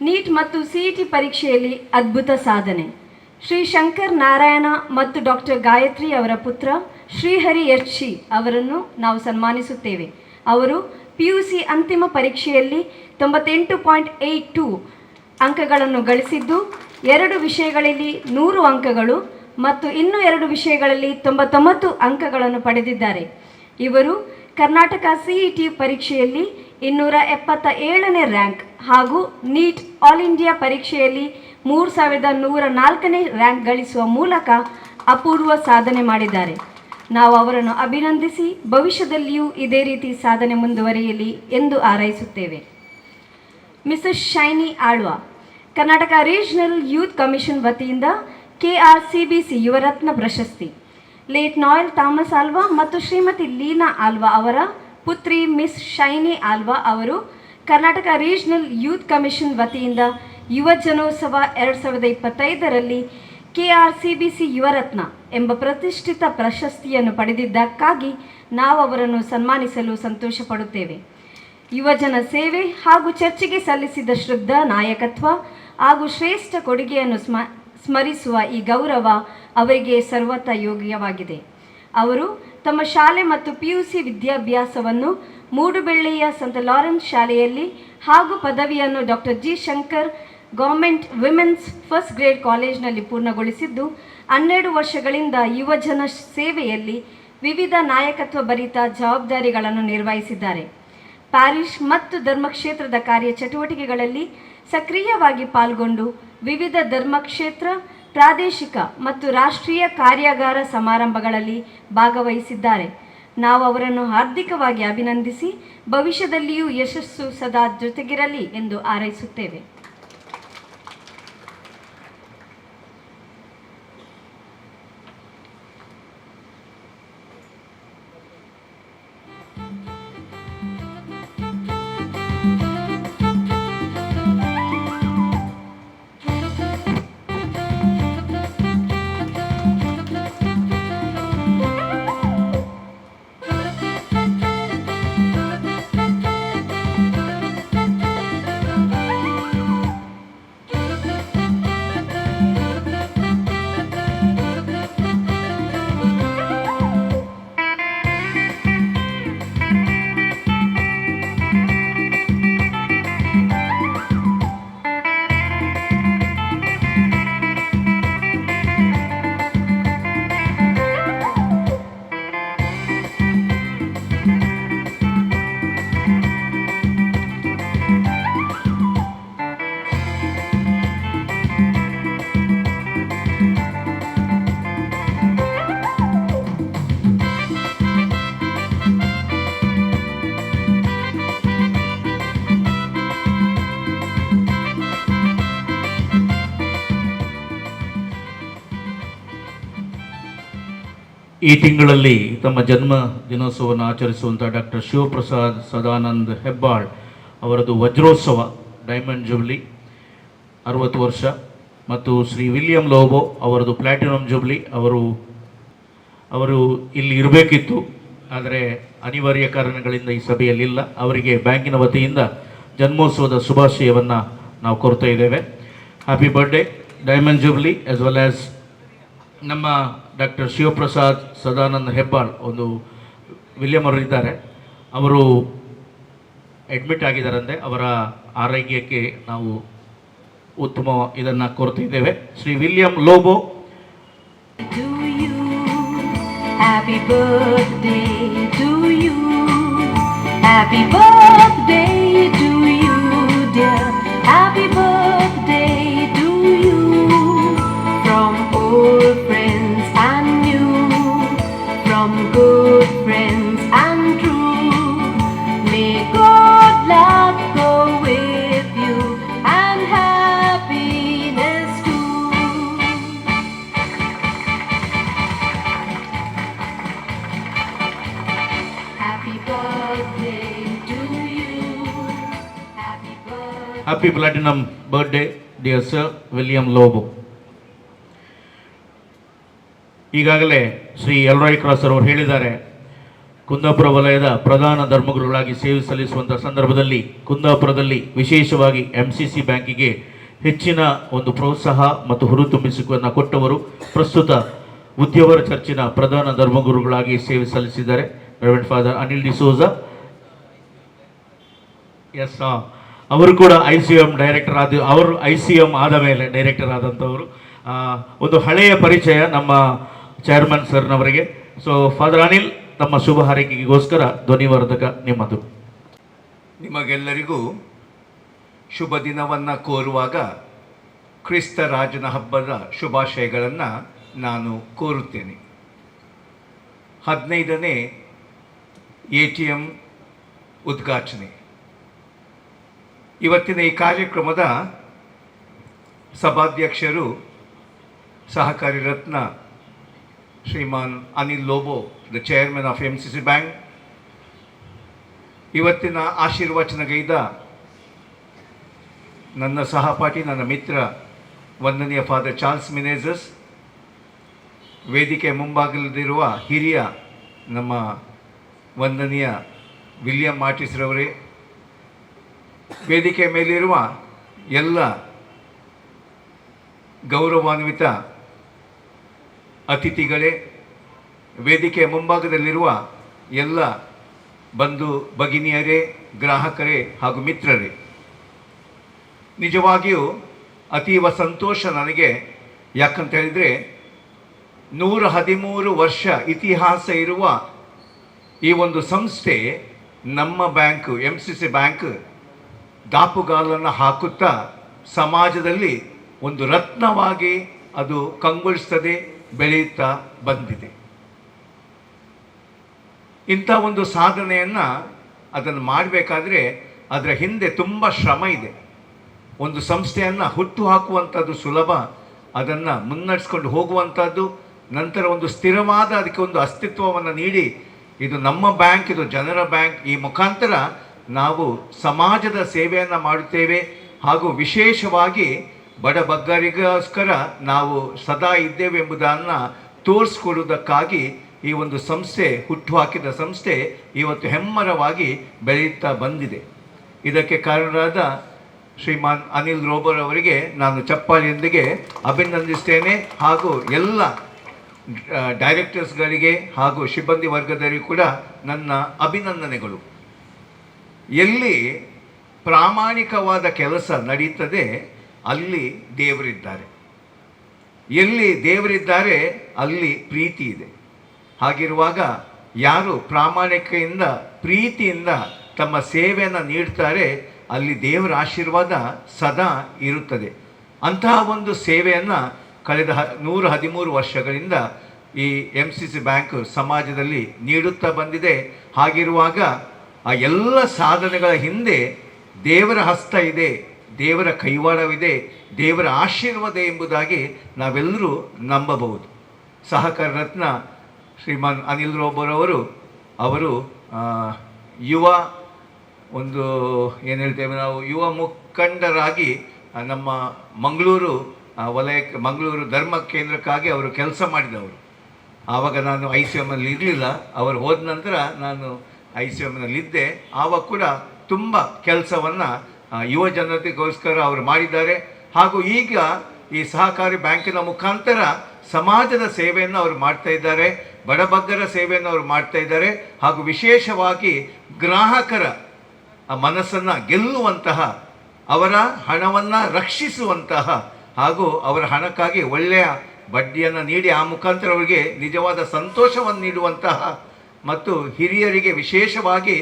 ನೀಟ್ ಮತ್ತು CET ಪರೀಕ್ಷೆಯಲ್ಲಿ ಅದ್ಭುತ ಸಾಧನೆ. ಶ್ರೀ ಶಂಕರ್ ನಾರಾಯಣ ಮತ್ತು ಡಾಕ್ಟರ್ ಗಾಯತ್ರಿ ಅವರ ಪುತ್ರ ಶ್ರೀಹರಿ ಎಚ್. ಅವರನ್ನು ನಾವು ಸನ್ಮಾನಿಸುತ್ತೇವೆ. ಅವರು PUC ಅಂತಿಮ ಪರೀಕ್ಷೆಯಲ್ಲಿ 98.82 ಅಂಕಗಳನ್ನು ಗಳಿಸಿದ್ದು, 2 ವಿಷಯಗಳಲ್ಲಿ 100 ಅಂಕಗಳು ಮತ್ತು ಇನ್ನೂ 2 ವಿಷಯಗಳಲ್ಲಿ 99 ಅಂಕಗಳನ್ನು ಪಡೆದಿದ್ದಾರೆ. ಇವರು ಕರ್ನಾಟಕ CET ಪರೀಕ್ಷೆಯಲ್ಲಿ 277ನೇ ರ್ಯಾಂಕ್ ಹಾಗೂ ನೀಟ್ ಆಲ್ ಇಂಡಿಯಾ ಪರೀಕ್ಷೆಯಲ್ಲಿ 3104ನೇ ರ್ಯಾಂಕ್ ಗಳಿಸುವ ಮೂಲಕ ಅಪೂರ್ವ ಸಾಧನೆ ಮಾಡಿದ್ದಾರೆ. ನಾವು ಅವರನ್ನು ಅಭಿನಂದಿಸಿ ಭವಿಷ್ಯದಲ್ಲಿಯೂ ಇದೇ ರೀತಿ ಸಾಧನೆ ಮುಂದುವರಿಯಲಿ ಎಂದು ಹಾರೈಸುತ್ತೇವೆ. Mrs Shiny Alva, Karnataka regional youth commission ವತಿಯಿಂದ KRCBC ಯುವರತ್ನ ಪ್ರಶಸ್ತಿ. ಲೇಟ್ ನಾಯಲ್ ಥಾಮಸ್ ಆಲ್ವಾ ಮತ್ತು ಶ್ರೀಮತಿ ಲೀನಾ ಆಲ್ವಾ ಅವರ ಪುತ್ರಿ ಮಿಸ್ ಶೈನಿ ಆಲ್ವಾ ಅವರು ಕರ್ನಾಟಕ ರೀಜನಲ್ ಯೂತ್ ಕಮಿಷನ್ ವತಿಯಿಂದ ಯುವ ಜನೋತ್ಸವ 2025ರಲ್ಲಿ KRCBC ಯುವರತ್ನ ಎಂಬ ಪ್ರತಿಷ್ಠಿತ ಪ್ರಶಸ್ತಿಯನ್ನು ಪಡೆದಿದ್ದಕ್ಕಾಗಿ ನಾವು ಅವರನ್ನು ಸನ್ಮಾನಿಸಲು ಸಂತೋಷ ಪಡುತ್ತೇವೆ. ಯುವಜನ ಸೇವೆ ಹಾಗೂ ಚರ್ಚೆಗೆ ಸಲ್ಲಿಸಿದ ಶ್ರದ್ಧಾ ನಾಯಕತ್ವ ಹಾಗೂ ಶ್ರೇಷ್ಠ ಕೊಡುಗೆಯನ್ನು ಸ್ಮರಿಸುವ ಈ ಗೌರವ ಅವರಿಗೆ ಸರ್ವತ ಯೋಗ್ಯವಾಗಿದೆ. ಅವರು ತಮ್ಮ ಶಾಲೆ ಮತ್ತು PUC ವಿದ್ಯಾಭ್ಯಾಸವನ್ನು ಮೂಡುಬೆಳ್ಳೆಯ ಸಂತ ಲಾರೆನ್ಸ್ ಶಾಲೆಯಲ್ಲಿ ಹಾಗೂ ಪದವಿಯನ್ನು doctor G. Shankar government women's first grade ಕಾಲೇಜಿನಲ್ಲಿ ಪೂರ್ಣಗೊಳಿಸಿದ್ದು, 12 ವರ್ಷಗಳಿಂದ ಯುವಜನ ಸೇವೆಯಲ್ಲಿ ವಿವಿಧ ನಾಯಕತ್ವ ಭರಿತ ಜವಾಬ್ದಾರಿಗಳನ್ನು ನಿರ್ವಹಿಸಿದ್ದಾರೆ. ಪ್ಯಾರಿಷ್ ಮತ್ತು ಧರ್ಮಕ್ಷೇತ್ರದ ಕಾರ್ಯಚಟುವಟಿಕೆಗಳಲ್ಲಿ ಸಕ್ರಿಯವಾಗಿ ಪಾಲ್ಗೊಂಡು ವಿವಿಧ ಧರ್ಮಕ್ಷೇತ್ರ, ಪ್ರಾದೇಶಿಕ ಮತ್ತು ರಾಷ್ಟ್ರೀಯ ಕಾರ್ಯಾಗಾರ ಸಮಾರಂಭಗಳಲ್ಲಿ ಭಾಗವಹಿಸಿದ್ದಾರೆ. ನಾವು ಅವರನ್ನು ಹಾರ್ದಿಕವಾಗಿ ಅಭಿನಂದಿಸಿ ಭವಿಷ್ಯದಲ್ಲಿಯೂ ಯಶಸ್ಸು ಸದಾ ಜೊತೆಗಿರಲಿ ಎಂದು ಹಾರೈಸುತ್ತೇವೆ. ಈ ತಿಂಗಳಲ್ಲಿ ತಮ್ಮ ಜನ್ಮ ದಿನೋತ್ಸವವನ್ನು ಆಚರಿಸುವಂಥ ಡಾಕ್ಟರ್ ಶಿವಪ್ರಸಾದ್ ಸದಾನಂದ್ ಹೆಬ್ಬಾಳ್ ಅವರದು ವಜ್ರೋತ್ಸವ ಡೈಮಂಡ್ ಜುಬ್ಲಿ 60 ವರ್ಷ ಮತ್ತು ಶ್ರೀ ವಿಲಿಯಂ ಲೋಬೋ ಅವರದು ಪ್ಲಾಟಿನಮ್ ಜುಬ್ಲಿ. ಅವರು ಇಲ್ಲಿ ಇರಬೇಕಿತ್ತು, ಆದರೆ ಅನಿವಾರ್ಯ ಕಾರಣಗಳಿಂದ ಈ ಸಭೆಯಲ್ಲಿಲ್ಲ. ಅವರಿಗೆ ಬ್ಯಾಂಕಿನ ವತಿಯಿಂದ ಜನ್ಮೋತ್ಸವದ ಶುಭಾಶಯವನ್ನು ನಾವು ಕೋರ್ತಾ ಇದ್ದೇವೆ. Happy birthday diamond jubilee as well as ನಮ್ಮ ಡಾಕ್ಟರ್ ಶಿವಪ್ರಸಾದ್ ಸದಾನಂದ ಹೆಬ್ಬಾಳ್ ಒಂದು ವಿಲಿಯಂ ಅವರು ಇದ್ದಾರೆ, ಅವರು ಅಡ್ಮಿಟ್ ಆಗಿದ್ದಾರಂತೆ. ಅವರ ಆರೋಗ್ಯಕ್ಕೆ ನಾವು ಉತ್ತಮ ಇದನ್ನು ಕೋರ್ತಿದ್ದೇವೆ. Shri William Lobo. To you, happy birthday to you, happy birthday to you, dear, happy birthday to you, from old friends and new, from good friends and true, may God luck go with you and happiness too. Happy birthday to you. Happy birthday. Happy platinum birthday dear sir William Lobo. ಈಗಾಗಲೇ Shri ಎಲ್ರಾಯ್ cross ಅವರು ಹೇಳಿದ್ದಾರೆ, ಕುಂದಾಪುರ ವಲಯದ ಪ್ರಧಾನ ಧರ್ಮಗುರುಗಳಾಗಿ ಸೇವೆ ಸಲ್ಲಿಸುವಂಥ ಸಂದರ್ಭದಲ್ಲಿ ಕುಂದಾಪುರದಲ್ಲಿ ವಿಶೇಷವಾಗಿ MCC ಬ್ಯಾಂಕಿಗೆ ಹೆಚ್ಚಿನ ಒಂದು ಪ್ರೋತ್ಸಾಹ ಮತ್ತು ಹುರಿತುಂಬಿಸುವಿಕೆಯನ್ನು ಕೊಟ್ಟವರು. ಪ್ರಸ್ತುತ ಉದ್ಯವರ ಚರ್ಚಿನ ಪ್ರಧಾನ ಧರ್ಮಗುರುಗಳಾಗಿ ಸೇವೆ ಸಲ್ಲಿಸಿದ್ದಾರೆ reverend father Anil D'Souza. Yes, ಅವರು ಕೂಡ ICM ಡೈರೆಕ್ಟರ್ ಅವರು ICM ಆದ ಮೇಲೆ ಡೈರೆಕ್ಟರ್ ಆದಂಥವರು. ಒಂದು ಹಳೆಯ ಪರಿಚಯ ನಮ್ಮ ಚೇರ್ಮನ್ ಸರ್ನವರಿಗೆ. ಸೊ ಫಾದರ್ ಅನಿಲ್, ತಮ್ಮ ಶುಭ ಹಾರೈಕೆಗೋಸ್ಕರ ಧ್ವನಿವರ್ಧಕ ನಿಮ್ಮದು. ನಿಮಗೆಲ್ಲರಿಗೂ ಶುಭ ದಿನವನ್ನು ಕೋರುವಾಗ ಕ್ರಿಸ್ತ ರಾಜನ ಹಬ್ಬದ ಶುಭಾಶಯಗಳನ್ನು ನಾನು ಕೋರುತ್ತೇನೆ. 15ನೇ ATM ಉದ್ಘಾಟನೆ. ಇವತ್ತಿನ ಈ ಕಾರ್ಯಕ್ರಮದ ಸಭಾಧ್ಯಕ್ಷರು ಸಹಕಾರಿ ರತ್ನ Shriman Anil Lobo, the chairman of MCC bank. ಇವತ್ತಿನ ಆಶೀರ್ವಚನಗೈದ ನನ್ನ ಸಹಪಾಠಿ, ನನ್ನ ಮಿತ್ರ, ವಂದನೀಯ ಫಾದರ್ ಚಾರ್ಲ್ಸ್ ಮಿನೇಜಸ್. ವೇದಿಕೆ ಮುಂಭಾಗದಲ್ಲಿರುವ ಹಿರಿಯ ನಮ್ಮ ವಂದನೀಯ ವಿಲಿಯಂ ಮಾರ್ಟಿಸ್ರವರೇ, ವೇದಿಕೆ ಮೇಲಿರುವ ಎಲ್ಲ ಗೌರವಾನ್ವಿತ ಅತಿಥಿಗಳೇ, ವೇದಿಕೆ ಮುಂಭಾಗದಲ್ಲಿರುವ ಎಲ್ಲ ಬಂಧು ಭಗಿನಿಯರೇ, ಗ್ರಾಹಕರೇ ಹಾಗೂ ಮಿತ್ರರೇ, ನಿಜವಾಗಿಯೂ ಅತೀವ ಸಂತೋಷ ನನಗೆ. ಯಾಕಂತ ಹೇಳಿದರೆ 113 ವರ್ಷ ಇತಿಹಾಸ ಇರುವ ಈ ಒಂದು ಸಂಸ್ಥೆ, ನಮ್ಮ ಬ್ಯಾಂಕು MCC ಬ್ಯಾಂಕ್ ದಾಪುಗಾಲನ್ನು ಹಾಕುತ್ತಾ ಸಮಾಜದಲ್ಲಿ ಒಂದು ರತ್ನವಾಗಿ ಅದು ಕಂಗೊಳಿಸ್ತದೆ, ಬೆಳೆಯುತ್ತಾ ಬಂದಿದೆ. ಇಂಥ ಒಂದು ಸಾಧನೆಯನ್ನು ಅದನ್ನು ಮಾಡಬೇಕಾದ್ರೆ ಅದರ ಹಿಂದೆ ತುಂಬ ಶ್ರಮ ಇದೆ. ಒಂದು ಸಂಸ್ಥೆಯನ್ನು ಹುಟ್ಟು ಹಾಕುವಂಥದ್ದು ಸುಲಭ, ಅದನ್ನು ಮುನ್ನಡೆಸ್ಕೊಂಡು ಹೋಗುವಂಥದ್ದು, ನಂತರ ಒಂದು ಸ್ಥಿರವಾದ ಅದಕ್ಕೆ ಒಂದು ಅಸ್ತಿತ್ವವನ್ನು ನೀಡಿ ಇದು ನಮ್ಮ ಬ್ಯಾಂಕ್, ಇದು ಜನರ ಬ್ಯಾಂಕ್, ಈ ಮುಖಾಂತರ ನಾವು ಸಮಾಜದ ಸೇವೆಯನ್ನು ಮಾಡುತ್ತೇವೆ ಹಾಗೂ ವಿಶೇಷವಾಗಿ ಬಡಬಗ್ಗರಿಗೋಸ್ಕರ ನಾವು ಸದಾ ಇದ್ದೇವೆ ಎಂಬುದನ್ನು ತೋರಿಸ್ಕೊಡುವುದಕ್ಕಾಗಿ ಈ ಒಂದು ಸಂಸ್ಥೆ, ಹುಟ್ಟುಹಾಕಿದ ಸಂಸ್ಥೆ ಇವತ್ತು ಹೆಮ್ಮರವಾಗಿ ಬೆಳೆಯುತ್ತಾ ಬಂದಿದೆ. ಇದಕ್ಕೆ ಕಾರಣರಾದ ಶ್ರೀಮಾನ್ ಅನಿಲ್ ರೋಬರ್ ಅವರಿಗೆ ನಾನು ಚಪ್ಪಾಳಿಯೊಂದಿಗೆ ಅಭಿನಂದಿಸ್ತೇನೆ ಹಾಗೂ ಎಲ್ಲ ಡೈರೆಕ್ಟರ್ಸ್ಗಳಿಗೆ ಹಾಗೂ ಸಿಬ್ಬಂದಿ ವರ್ಗದವರಿಗೂ ಕೂಡ ನನ್ನ ಅಭಿನಂದನೆಗಳು. ಎಲ್ಲಿ ಪ್ರಾಮಾಣಿಕವಾದ ಕೆಲಸ ನಡೀತದೆ ಅಲ್ಲಿ ದೇವರಿದ್ದಾರೆ, ಎಲ್ಲಿ ದೇವರಿದ್ದಾರೆ ಅಲ್ಲಿ ಪ್ರೀತಿ ಇದೆ. ಹಾಗಿರುವಾಗ ಯಾರು ಪ್ರಾಮಾಣಿಕೆಯಿಂದ ಪ್ರೀತಿಯಿಂದ ತಮ್ಮ ಸೇವೆಯನ್ನು ನೀಡ್ತಾರೆ ಅಲ್ಲಿ ದೇವರ ಆಶೀರ್ವಾದ ಸದಾ ಇರುತ್ತದೆ. ಅಂತಹ ಒಂದು ಸೇವೆಯನ್ನು ಕಳೆದ 113 ವರ್ಷಗಳಿಂದ ಈ MCC ಬ್ಯಾಂಕ್ ಸಮಾಜದಲ್ಲಿ ನೀಡುತ್ತಾ ಬಂದಿದೆ. ಹಾಗಿರುವಾಗ ಆ ಎಲ್ಲ ಸಾಧನೆಗಳ ಹಿಂದೆ ದೇವರ ಹಸ್ತ ಇದೆ, ದೇವರ ಕೈವಾಡವಿದೆ, ದೇವರ ಆಶೀರ್ವಾದ ಎಂಬುದಾಗಿ ನಾವೆಲ್ಲರೂ ನಂಬಬಹುದು. ಸಹಕಾರ ರತ್ನ ಶ್ರೀಮಾನ್ ಅನಿಲ್ ರೋಬರ್ ಅವರು ಯುವ ಒಂದು ಏನು ಹೇಳ್ತೇವೆ ನಾವು, ಯುವ ಮುಖಂಡರಾಗಿ ನಮ್ಮ ಮಂಗಳೂರು ವಲಯಕ್ಕೆ, ಮಂಗಳೂರು ಧರ್ಮ ಕೇಂದ್ರಕ್ಕಾಗಿ ಅವರು ಕೆಲಸ ಮಾಡಿದವರು. ಆವಾಗ ನಾನು ICM ಇರಲಿಲ್ಲ. ಅವರು ಹೋದ ನಂತರ ನಾನು ICM ಇದ್ದೆ. ಆವಾಗ ಕೂಡ ತುಂಬ ಕೆಲಸವನ್ನು ಯುವ ಜನತೆಗೋಸ್ಕರ ಅವರು ಮಾಡಿದ್ದಾರೆ. ಹಾಗೂ ಈಗ ಈ ಸಹಕಾರಿ ಬ್ಯಾಂಕಿನ ಮುಖಾಂತರ ಸಮಾಜದ ಸೇವೆಯನ್ನು ಅವರು ಮಾಡ್ತಾ ಇದ್ದಾರೆ, ಬಡಬಗ್ಗರ ಸೇವೆಯನ್ನು ಅವರು ಮಾಡ್ತಾ ಇದ್ದಾರೆ. ಹಾಗೂ ವಿಶೇಷವಾಗಿ ಗ್ರಾಹಕರ ಮನಸ್ಸನ್ನು ಗೆಲ್ಲುವಂತಹ, ಅವರ ಹಣವನ್ನು ರಕ್ಷಿಸುವಂತಹ ಹಾಗೂ ಅವರ ಹಣಕ್ಕಾಗಿ ಒಳ್ಳೆಯ ಬಡ್ಡಿಯನ್ನು ನೀಡಿ ಆ ಮುಖಾಂತರ ಅವರಿಗೆ ನಿಜವಾದ ಸಂತೋಷವನ್ನು ನೀಡುವಂತಹ ಮತ್ತು ಹಿರಿಯರಿಗೆ ವಿಶೇಷವಾಗಿ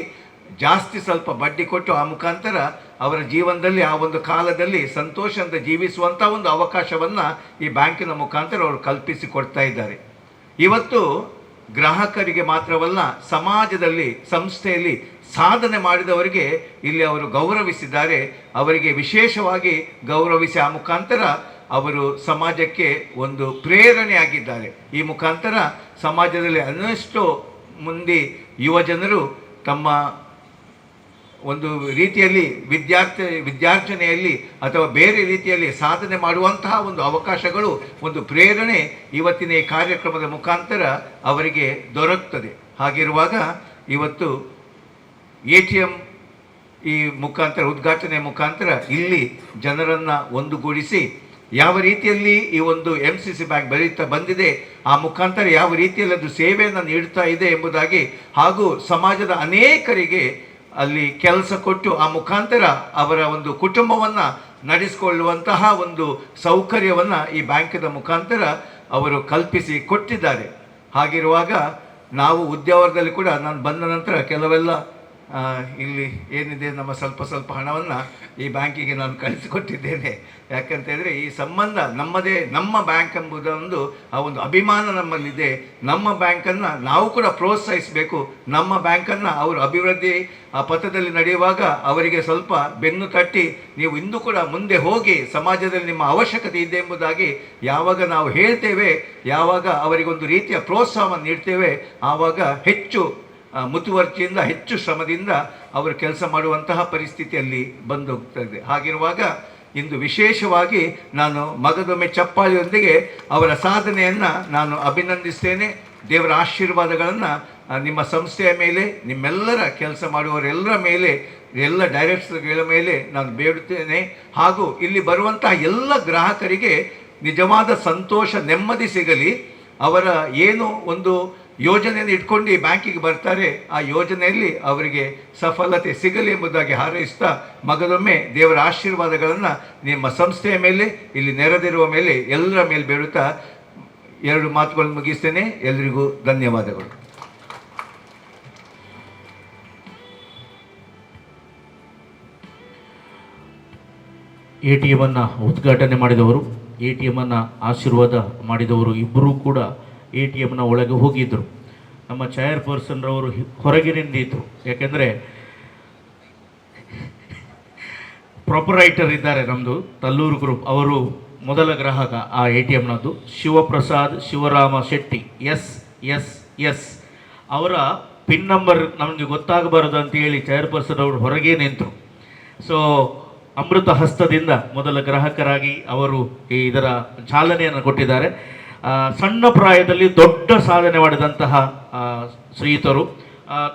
ಜಾಸ್ತಿ ಸ್ವಲ್ಪ ಬಡ್ಡಿ ಕೊಟ್ಟು ಆ ಮುಖಾಂತರ ಅವರ ಜೀವನದಲ್ಲಿ ಆ ಒಂದು ಕಾಲದಲ್ಲಿ ಸಂತೋಷದಿಂದ ಜೀವಿಸುವಂಥ ಒಂದು ಅವಕಾಶವನ್ನು ಈ ಬ್ಯಾಂಕಿನ ಮುಖಾಂತರ ಅವರು ಕಲ್ಪಿಸಿಕೊಡ್ತಾ ಇದ್ದಾರೆ. ಇವತ್ತು ಗ್ರಾಹಕರಿಗೆ ಮಾತ್ರವಲ್ಲ, ಸಮಾಜದಲ್ಲಿ ಸಂಸ್ಥೆಯಲ್ಲಿ ಸಾಧನೆ ಮಾಡಿದವರಿಗೆ ಇಲ್ಲಿ ಅವರು ಗೌರವಿಸಿದ್ದಾರೆ. ಅವರಿಗೆ ವಿಶೇಷವಾಗಿ ಗೌರವಿಸಿ ಆ ಮುಖಾಂತರ ಅವರು ಸಮಾಜಕ್ಕೆ ಒಂದು ಪ್ರೇರಣೆಯಾಗಿದ್ದಾರೆ. ಈ ಮುಖಾಂತರ ಸಮಾಜದಲ್ಲಿ ಅನ್ನೆಷ್ಟೋ ಮಂದಿ ಯುವ ಜನರು ತಮ್ಮ ಒಂದು ರೀತಿಯಲ್ಲಿ ವಿದ್ಯಾರ್ಜನೆಯಲ್ಲಿ ಅಥವಾ ಬೇರೆ ರೀತಿಯಲ್ಲಿ ಸಾಧನೆ ಮಾಡುವಂತಹ ಒಂದು ಅವಕಾಶಗಳು, ಒಂದು ಪ್ರೇರಣೆ ಇವತ್ತಿನ ಈ ಕಾರ್ಯಕ್ರಮದ ಮುಖಾಂತರ ಅವರಿಗೆ ದೊರಕುತ್ತದೆ. ಹಾಗಿರುವಾಗ ಇವತ್ತು ATM ಈ ಮುಖಾಂತರ ಉದ್ಘಾಟನೆ ಮುಖಾಂತರ ಇಲ್ಲಿ ಜನರನ್ನು ಒಂದುಗೂಡಿಸಿ ಯಾವ ರೀತಿಯಲ್ಲಿ ಈ ಒಂದು MCC ಬ್ಯಾಂಕ್ ಬೆಳೀತಾ ಬಂದಿದೆ, ಆ ಮುಖಾಂತರ ಯಾವ ರೀತಿಯಲ್ಲಿ ಅದು ಸೇವೆಯನ್ನು ನೀಡ್ತಾ ಇದೆ ಎಂಬುದಾಗಿ, ಹಾಗೂ ಸಮಾಜದ ಅನೇಕರಿಗೆ ಅಲ್ಲಿ ಕೆಲಸ ಕೊಟ್ಟು ಆ ಮುಖಾಂತರ ಅವರ ಒಂದು ಕುಟುಂಬವನ್ನು ನಡೆಸಿಕೊಳ್ಳುವಂತಹ ಒಂದು ಸೌಕರ್ಯವನ್ನು ಈ ಬ್ಯಾಂಕಿನ ಮುಖಾಂತರ ಅವರು ಕಲ್ಪಿಸಿ ಕೊಟ್ಟಿದ್ದಾರೆ. ಹಾಗಿರುವಾಗ ನಾವು ಉದ್ಯಾವರದಲ್ಲಿ ಕೂಡ ನಾನು ಬಂದ ನಂತರ ಕೆಲವೆಲ್ಲ ಇಲ್ಲಿ ಏನಿದೆ ನಮ್ಮ ಸ್ವಲ್ಪ ಹಣವನ್ನು ಈ ಬ್ಯಾಂಕಿಗೆ ನಾನು ಕಳಿಸಿಕೊಟ್ಟಿದ್ದೇನೆ. ಯಾಕಂತೇಳಿದರೆ ಈ ಸಂಬಂಧ ನಮ್ಮದೇ, ನಮ್ಮ ಬ್ಯಾಂಕ್ ಎಂಬುದೊಂದು ಆ ಒಂದು ಅಭಿಮಾನ ನಮ್ಮಲ್ಲಿದೆ. ನಮ್ಮ ಬ್ಯಾಂಕನ್ನು ನಾವು ಕೂಡ ಪ್ರೋತ್ಸಾಹಿಸಬೇಕು. ನಮ್ಮ ಬ್ಯಾಂಕನ್ನು ಅವರು ಅಭಿವೃದ್ಧಿ ಪಥದಲ್ಲಿ ನಡೆಯುವಾಗ ಅವರಿಗೆ ಸ್ವಲ್ಪ ಬೆನ್ನು ತಟ್ಟಿ ನೀವು ಇಂದು ಕೂಡ ಮುಂದೆ ಹೋಗಿ ಸಮಾಜದಲ್ಲಿ ನಿಮ್ಮ ಅವಶ್ಯಕತೆ ಇದೆ ಎಂಬುದಾಗಿ ಯಾವಾಗ ನಾವು ಹೇಳ್ತೇವೆ, ಯಾವಾಗ ಅವರಿಗೊಂದು ರೀತಿಯ ಪ್ರೋತ್ಸಾಹವನ್ನು ನೀಡ್ತೇವೆ, ಆವಾಗ ಹೆಚ್ಚು ಮುತುವರ್ಜಿಯಿಂದ ಹೆಚ್ಚು ಶ್ರಮದಿಂದ ಅವರು ಕೆಲಸ ಮಾಡುವಂತಹ ಪರಿಸ್ಥಿತಿಯಲ್ಲಿ ಬಂದು ಹೋಗ್ತದೆ. ಹಾಗಿರುವಾಗ ಇಂದು ವಿಶೇಷವಾಗಿ ನಾನು ಮಗದೊಮ್ಮೆ ಚಪ್ಪಾಳಿಯೊಂದಿಗೆ ಅವರ ಸಾಧನೆಯನ್ನು ನಾನು ಅಭಿನಂದಿಸ್ತೇನೆ. ದೇವರ ಆಶೀರ್ವಾದಗಳನ್ನು ನಿಮ್ಮ ಸಂಸ್ಥೆಯ ಮೇಲೆ, ನಿಮ್ಮೆಲ್ಲರ ಕೆಲಸ ಮಾಡುವವರೆಲ್ಲರ ಮೇಲೆ, ಎಲ್ಲ ಡೈರೆಕ್ಟರ್ಗಳ ಮೇಲೆ ನಾನು ಬೇಡುತ್ತೇನೆ. ಹಾಗೂ ಇಲ್ಲಿ ಬರುವಂತಹ ಎಲ್ಲ ಗ್ರಾಹಕರಿಗೆ ನಿಜವಾದ ಸಂತೋಷ, ನೆಮ್ಮದಿ ಸಿಗಲಿ. ಅವರ ಏನು ಒಂದು ಯೋಜನೆಯನ್ನು ಇಟ್ಕೊಂಡು ಈ ಬ್ಯಾಂಕಿಗೆ ಬರ್ತಾರೆ, ಆ ಯೋಜನೆಯಲ್ಲಿ ಅವರಿಗೆ ಸಫಲತೆ ಸಿಗಲಿ ಎಂಬುದಾಗಿ ಹಾರೈಸ್ತಾ ಮಗದೊಮ್ಮೆ ದೇವರ ಆಶೀರ್ವಾದಗಳನ್ನು ನಿಮ್ಮ ಸಂಸ್ಥೆಯ ಮೇಲೆ, ಇಲ್ಲಿ ನೆರೆದಿರುವ ಮೇಲೆ, ಎಲ್ಲರ ಮೇಲೆ ಬೇಡುತ್ತಾ 2 ಮಾತುಗಳನ್ನು ಮುಗಿಸ್ತೇನೆ. ಎಲ್ಲರಿಗೂ ಧನ್ಯವಾದಗಳು. ATM-ಅನ್ನು ಉದ್ಘಾಟನೆ ಮಾಡಿದವರು, ATM-ಅನ್ನು ಆಶೀರ್ವಾದ ಮಾಡಿದವರು ಇಬ್ಬರೂ ಕೂಡ ATM-ನ ಒಳಗೆ ಹೋಗಿದ್ದರು. ನಮ್ಮ ಚೇರ್ಪರ್ಸನ್ರವರು ಹೊರಗೆ ನಿಂತಿದ್ರು. ಯಾಕೆಂದರೆ ಪ್ರೊಪರೈಟರ್ ಇದ್ದಾರೆ ನಮ್ಮದು ತಲ್ಲೂರು ಗ್ರೂಪ್, ಅವರು ಮೊದಲ ಗ್ರಾಹಕ ಆ ATM-ನದ್ದು. ಶಿವಪ್ರಸಾದ್ ಶಿವರಾಮ ಶೆಟ್ಟಿ SS ಅವರ ಪಿನ್ ನಂಬರ್ ನಮಗೆ ಗೊತ್ತಾಗಬಾರದು ಅಂತೇಳಿ ಚೇರ್ಪರ್ಸನ್ ಅವರು ಹೊರಗೆ ನಿಂತರು. ಸೊ ಅಮೃತ ಹಸ್ತದಿಂದ ಮೊದಲ ಗ್ರಾಹಕರಾಗಿ ಅವರು ಇದರ ಚಾಲನೆಯನ್ನು ಕೊಟ್ಟಿದ್ದಾರೆ. ಸಣ್ಣ ಪ್ರಾಯದಲ್ಲಿ ದೊಡ್ಡ ಸಾಧನೆ ಮಾಡಿದಂತಹ ಶ್ರೀಯುತರು,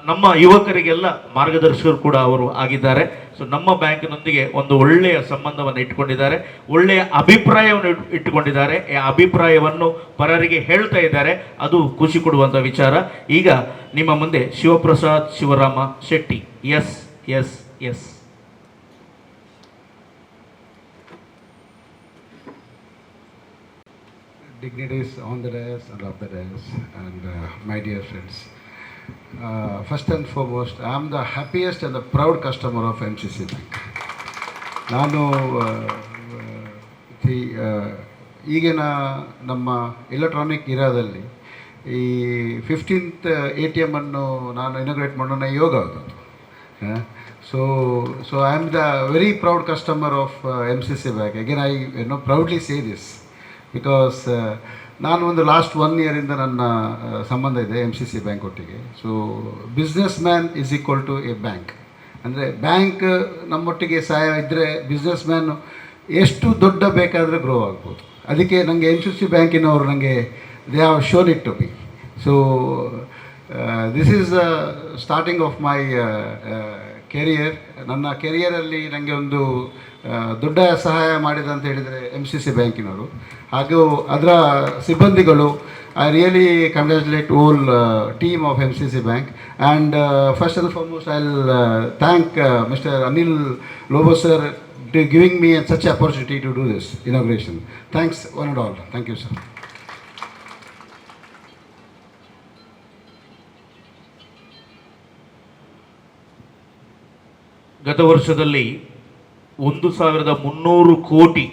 ನಮ್ಮ ಯುವಕರಿಗೆಲ್ಲ ಮಾರ್ಗದರ್ಶಕರು ಕೂಡ ಅವರು ಆಗಿದ್ದಾರೆ. ಸೊ ನಮ್ಮ ಬ್ಯಾಂಕಿನೊಂದಿಗೆ ಒಂದು ಒಳ್ಳೆಯ ಸಂಬಂಧವನ್ನು ಇಟ್ಟುಕೊಂಡಿದ್ದಾರೆ, ಒಳ್ಳೆಯ ಅಭಿಪ್ರಾಯವನ್ನು ಇಟ್ಟುಕೊಂಡಿದ್ದಾರೆ. ಆ ಅಭಿಪ್ರಾಯವನ್ನು ಪರರಿಗೆ ಹೇಳ್ತಾ ಇದ್ದಾರೆ, ಅದು ಖುಷಿ ಕೊಡುವಂಥ ವಿಚಾರ. ಈಗ ನಿಮ್ಮ ಮುಂದೆ Shivaprasad Shivarama Shetty SS. Dignitaries on the dais and off the dais, and my dear friends, first and foremost, I am the happiest and the proud customer of MCC Bank. ನಾನು ಈಗಿನ ನಮ್ಮ ಎಲೆಕ್ಟ್ರಾನಿಕ್ ಇರಾದಲ್ಲಿ ಈ 15th ATM-ಅನ್ನು ನಾನು ಇನಾಗ್ರೇಟ್ ಮಾಡೋಣ ಯೋಗ ಆಗೋದು. So I am the very proud customer of MCC Bank. Again I proudly say this because ನಾನು ಒಂದು ಲಾಸ್ಟ್ 1 ಇಯರಿಂದ ನನ್ನ ಸಂಬಂಧ ಇದೆ MCC ಬ್ಯಾಂಕ್ ಒಟ್ಟಿಗೆ. So business man is equal to a bank. ಅಂದರೆ ಬ್ಯಾಂಕ್ ನಮ್ಮೊಟ್ಟಿಗೆ ಸಹಾಯ ಇದ್ದರೆ ಬಿಸ್ನೆಸ್ ಮ್ಯಾನ್ ಎಷ್ಟು ದೊಡ್ಡ ಬೇಕಾದರೆ ಗ್ರೋ ಆಗ್ಬೋದು. ಅದಕ್ಕೆ ನನಗೆ MCC ಬ್ಯಾಂಕಿನವರು ನನಗೆ they have shown it to be. So this is starting of my career. ನನ್ನ ಕೆರಿಯರಲ್ಲಿ ನನಗೆ ಒಂದು ದೊಡ್ಡ ಸಹಾಯ ಮಾಡಿದೆ ಅಂತ ಹೇಳಿದರೆ MCC ಬ್ಯಾಂಕಿನವರು ಹಾಗೂ ಅದರ ಸಿಬ್ಬಂದಿಗಳು. I really congratulate all team of MCC Bank, and first and foremost I'll thank Mr. Anil Lobo sir to giving me such opportunity to do this inauguration. Thanks one and all. Thank you, sir. ಗತ ವರ್ಷದಲ್ಲಿ 1,300 ಕೋಟಿ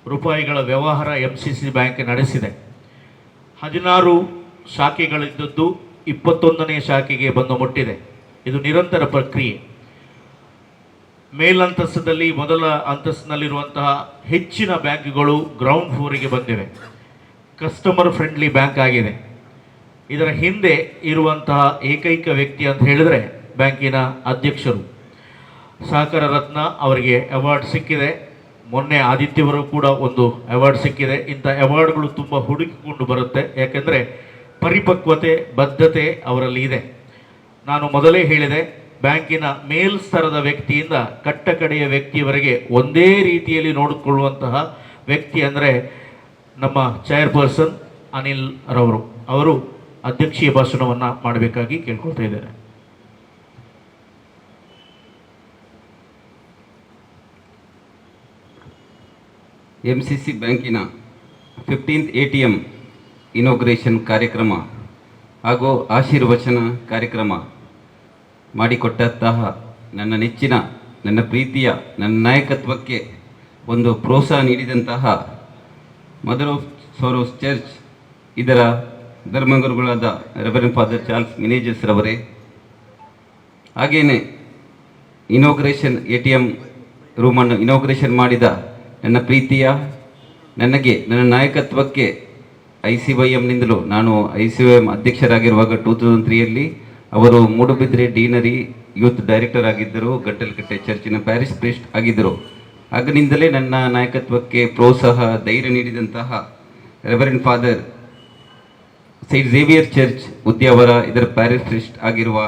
ರೂಪಾಯಿಗಳ ವ್ಯವಹಾರ MCC bank ನಡೆಸಿದೆ. 16 ಶಾಖೆಗಳಿದ್ದದ್ದು 21ನೇ ಶಾಖೆಗೆ ಬಂದು ಮುಟ್ಟಿದೆ. ಇದು ನಿರಂತರ ಪ್ರಕ್ರಿಯೆ. ಮೇಲಂತಸ್ತದಲ್ಲಿ ಮೊದಲ ಅಂತಸ್ತಿನಲ್ಲಿರುವಂತಹ ಹೆಚ್ಚಿನ ಬ್ಯಾಂಕ್ಗಳು ಗ್ರೌಂಡ್ ಫ್ಲೋರಿಗೆ ಬಂದಿವೆ. ಕಸ್ಟಮರ್ ಫ್ರೆಂಡ್ಲಿ ಬ್ಯಾಂಕ್ ಆಗಿದೆ. ಇದರ ಹಿಂದೆ ಇರುವಂತಹ ಏಕೈಕ ವ್ಯಕ್ತಿ ಅಂತ ಹೇಳಿದರೆ ಬ್ಯಾಂಕಿನ ಅಧ್ಯಕ್ಷರು. ಸಹಕಾರ ರತ್ನ ಅವರಿಗೆ ಅವಾರ್ಡ್ ಸಿಕ್ಕಿದೆ. ಮೊನ್ನೆ ಆದಿತ್ಯವರು ಕೂಡ ಒಂದು ಅವಾರ್ಡ್ ಸಿಕ್ಕಿದೆ. ಇಂಥ ಅವಾರ್ಡ್ಗಳು ತುಂಬ ಹುಡುಕಿಕೊಂಡು ಬರುತ್ತೆ, ಯಾಕೆಂದರೆ ಪರಿಪಕ್ವತೆ, ಬದ್ಧತೆ ಅವರಲ್ಲಿ ಇದೆ. ನಾನು ಮೊದಲೇ ಹೇಳಿದೆ, ಬ್ಯಾಂಕಿನ ಮೇಲ್ಸ್ತರದ ವ್ಯಕ್ತಿಯಿಂದ ಕಟ್ಟಕಡೆಯ ವ್ಯಕ್ತಿಯವರೆಗೆ ಒಂದೇ ರೀತಿಯಲ್ಲಿ ನೋಡಿಕೊಳ್ಳುವಂತಹ ವ್ಯಕ್ತಿ ಅಂದರೆ ನಮ್ಮ ಚೇರ್ಪರ್ಸನ್ ಅನಿಲ್ ರವರು. ಅವರು ಅಧ್ಯಕ್ಷೀಯ ಭಾಷಣವನ್ನು ಮಾಡಬೇಕಾಗಿ ಕೇಳ್ಕೊಳ್ತಾ ಇದ್ದೇನೆ. MCC ಬ್ಯಾಂಕಿನ 15th ATM ಇನಾಗ್ರೇಷನ್ ಕಾರ್ಯಕ್ರಮ ಹಾಗೂ ಆಶೀರ್ವಚನ ಕಾರ್ಯಕ್ರಮ ಮಾಡಿಕೊಟ್ಟಂತಹ ನನ್ನ ನೆಚ್ಚಿನ, ನನ್ನ ಪ್ರೀತಿಯ, ನನ್ನ ನಾಯಕತ್ವಕ್ಕೆ ಒಂದು ಪ್ರೋತ್ಸಾಹ ನೀಡಿದಂತಹ ಮದರ್ ಆಫ್ ಸೋರೋಸ್ ಚರ್ಚ್ ಇದರ ಧರ್ಮಗುರುಗಳಾದ ರೆವರೆಂಡ್ ಫಾದರ್ ಚಾರ್ಲ್ಸ್ ಮಿನೇಜಸ್ ರವರೇ, ಹಾಗೆಯೇ ಇನಾಗ್ರೇಷನ್ ATM ರೂಮನ್ನು ಇನಾಗ್ರೇಷನ್ ಮಾಡಿದ ನನ್ನ ಪ್ರೀತಿಯ, ನನಗೆ ನನ್ನ ನಾಯಕತ್ವಕ್ಕೆ ICYMನಿಂದಲೂ, ನಾನು ICYM ಅಧ್ಯಕ್ಷರಾಗಿರುವಾಗ 2003ಯಲ್ಲಿ ಅವರು ಮೂಡುಬಿದ್ರೆ ಡೀನರಿ ಯೂತ್ ಡೈರೆಕ್ಟರ್ ಆಗಿದ್ದರು, ಗಂಟಲಕಟ್ಟೆ ಚರ್ಚಿನ ಪ್ಯಾರಿಸ್ ಪ್ರೀಸ್ಟ್ ಆಗಿದ್ದರು. ಆಗಿನಿಂದಲೇ ನನ್ನ ನಾಯಕತ್ವಕ್ಕೆ ಪ್ರೋತ್ಸಾಹ, ಧೈರ್ಯ ನೀಡಿದಂತಹ reverend father saint Xavier church Udyavara ಇದರ ಪ್ಯಾರಿಸ್ ಪ್ರೀಸ್ಟ್ ಆಗಿರುವ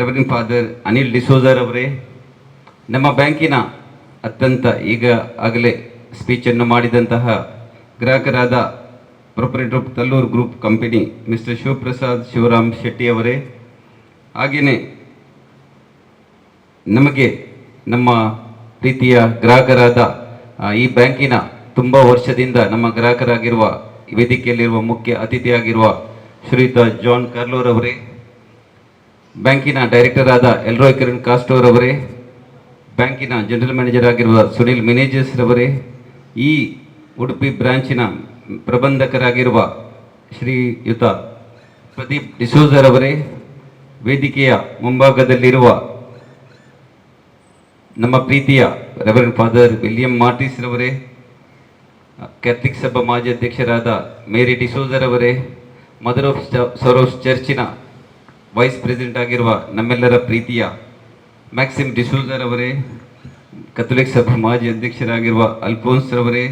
ರೆವರೆಂಡ್ ಫಾದರ್ ಅನಿಲ್ ಡಿಸೋಜರ್ ಅವರೇ, ನಮ್ಮ ಬ್ಯಾಂಕಿನ ಅತ್ಯಂತ ಆಗಲೇ ಸ್ಪೀಚನ್ನು ಮಾಡಿದಂತಹ ಗ್ರಾಹಕರಾದ proprietor of Tallur group company mister Shivaprasad Shivaram Shetty ಅವರೇ, ಹಾಗೆಯೇ ನಮಗೆ ನಮ್ಮ ಪ್ರೀತಿಯ ಗ್ರಾಹಕರಾದ ಈ ಬ್ಯಾಂಕಿನ ತುಂಬ ವರ್ಷದಿಂದ ನಮ್ಮ ಗ್ರಾಹಕರಾಗಿರುವ ವೇದಿಕೆಯಲ್ಲಿರುವ ಮುಖ್ಯ ಅತಿಥಿಯಾಗಿರುವ ಶ್ರೀಯುತ ಜಾನ್ ಕಾರ್ಲೋರ್ ಅವರೇ, ಬ್ಯಾಂಕಿನ ಡೈರೆಕ್ಟರ್ ಆದ ಎಲ್ರೋಯ್ ಕಿರಣ್ ಕಾಸ್ಟೋರ್ ಅವರೇ, ಬ್ಯಾಂಕಿನ ಜನರಲ್ ಮ್ಯಾನೇಜರ್ ಆಗಿರುವ ಸುನಿಲ್ ಮಿನೇಜಸ್ ರವರೇ, ಈ ಉಡುಪಿ ಬ್ರಾಂಚಿನ ಪ್ರಬಂಧಕರಾಗಿರುವ ಶ್ರೀಯುತ ಪ್ರದೀಪ್ ಡಿಸೋಜರ್ ಅವರೇ, ವೇದಿಕೆಯ ಮುಂಭಾಗದಲ್ಲಿರುವ ನಮ್ಮ ಪ್ರೀತಿಯ ರೆವರೆಂಡ್ ಫಾದರ್ ವಿಲಿಯಂ ಮಾರ್ಟಿಸ್ ರವರೇ, ಕ್ಯಾಥಲಿಕ್ ಸಭಾ ಮಾಜಿ ಅಧ್ಯಕ್ಷರಾದ ಮೇರಿ ಡಿಸೋಜರ್ ಅವರೇ, ಮದರ್ ಆಫ್ ಸೋರೋಸ್ ಚರ್ಚಿನ ವೈಸ್ ಪ್ರೆಸಿಡೆಂಟ್ ಆಗಿರುವ ನಮ್ಮೆಲ್ಲರ ಪ್ರೀತಿಯ ಮ್ಯಾಕ್ಸಿಮ್ ಡಿಸೋಜರ್ ಅವರೇ, ಕಥೋಲಿಕ್ ಸಭಾ ಮಾಜಿ ಅಧ್ಯಕ್ಷರಾಗಿರುವ ಅಲ್ಫೋನ್ಸ್ ರವರೇ,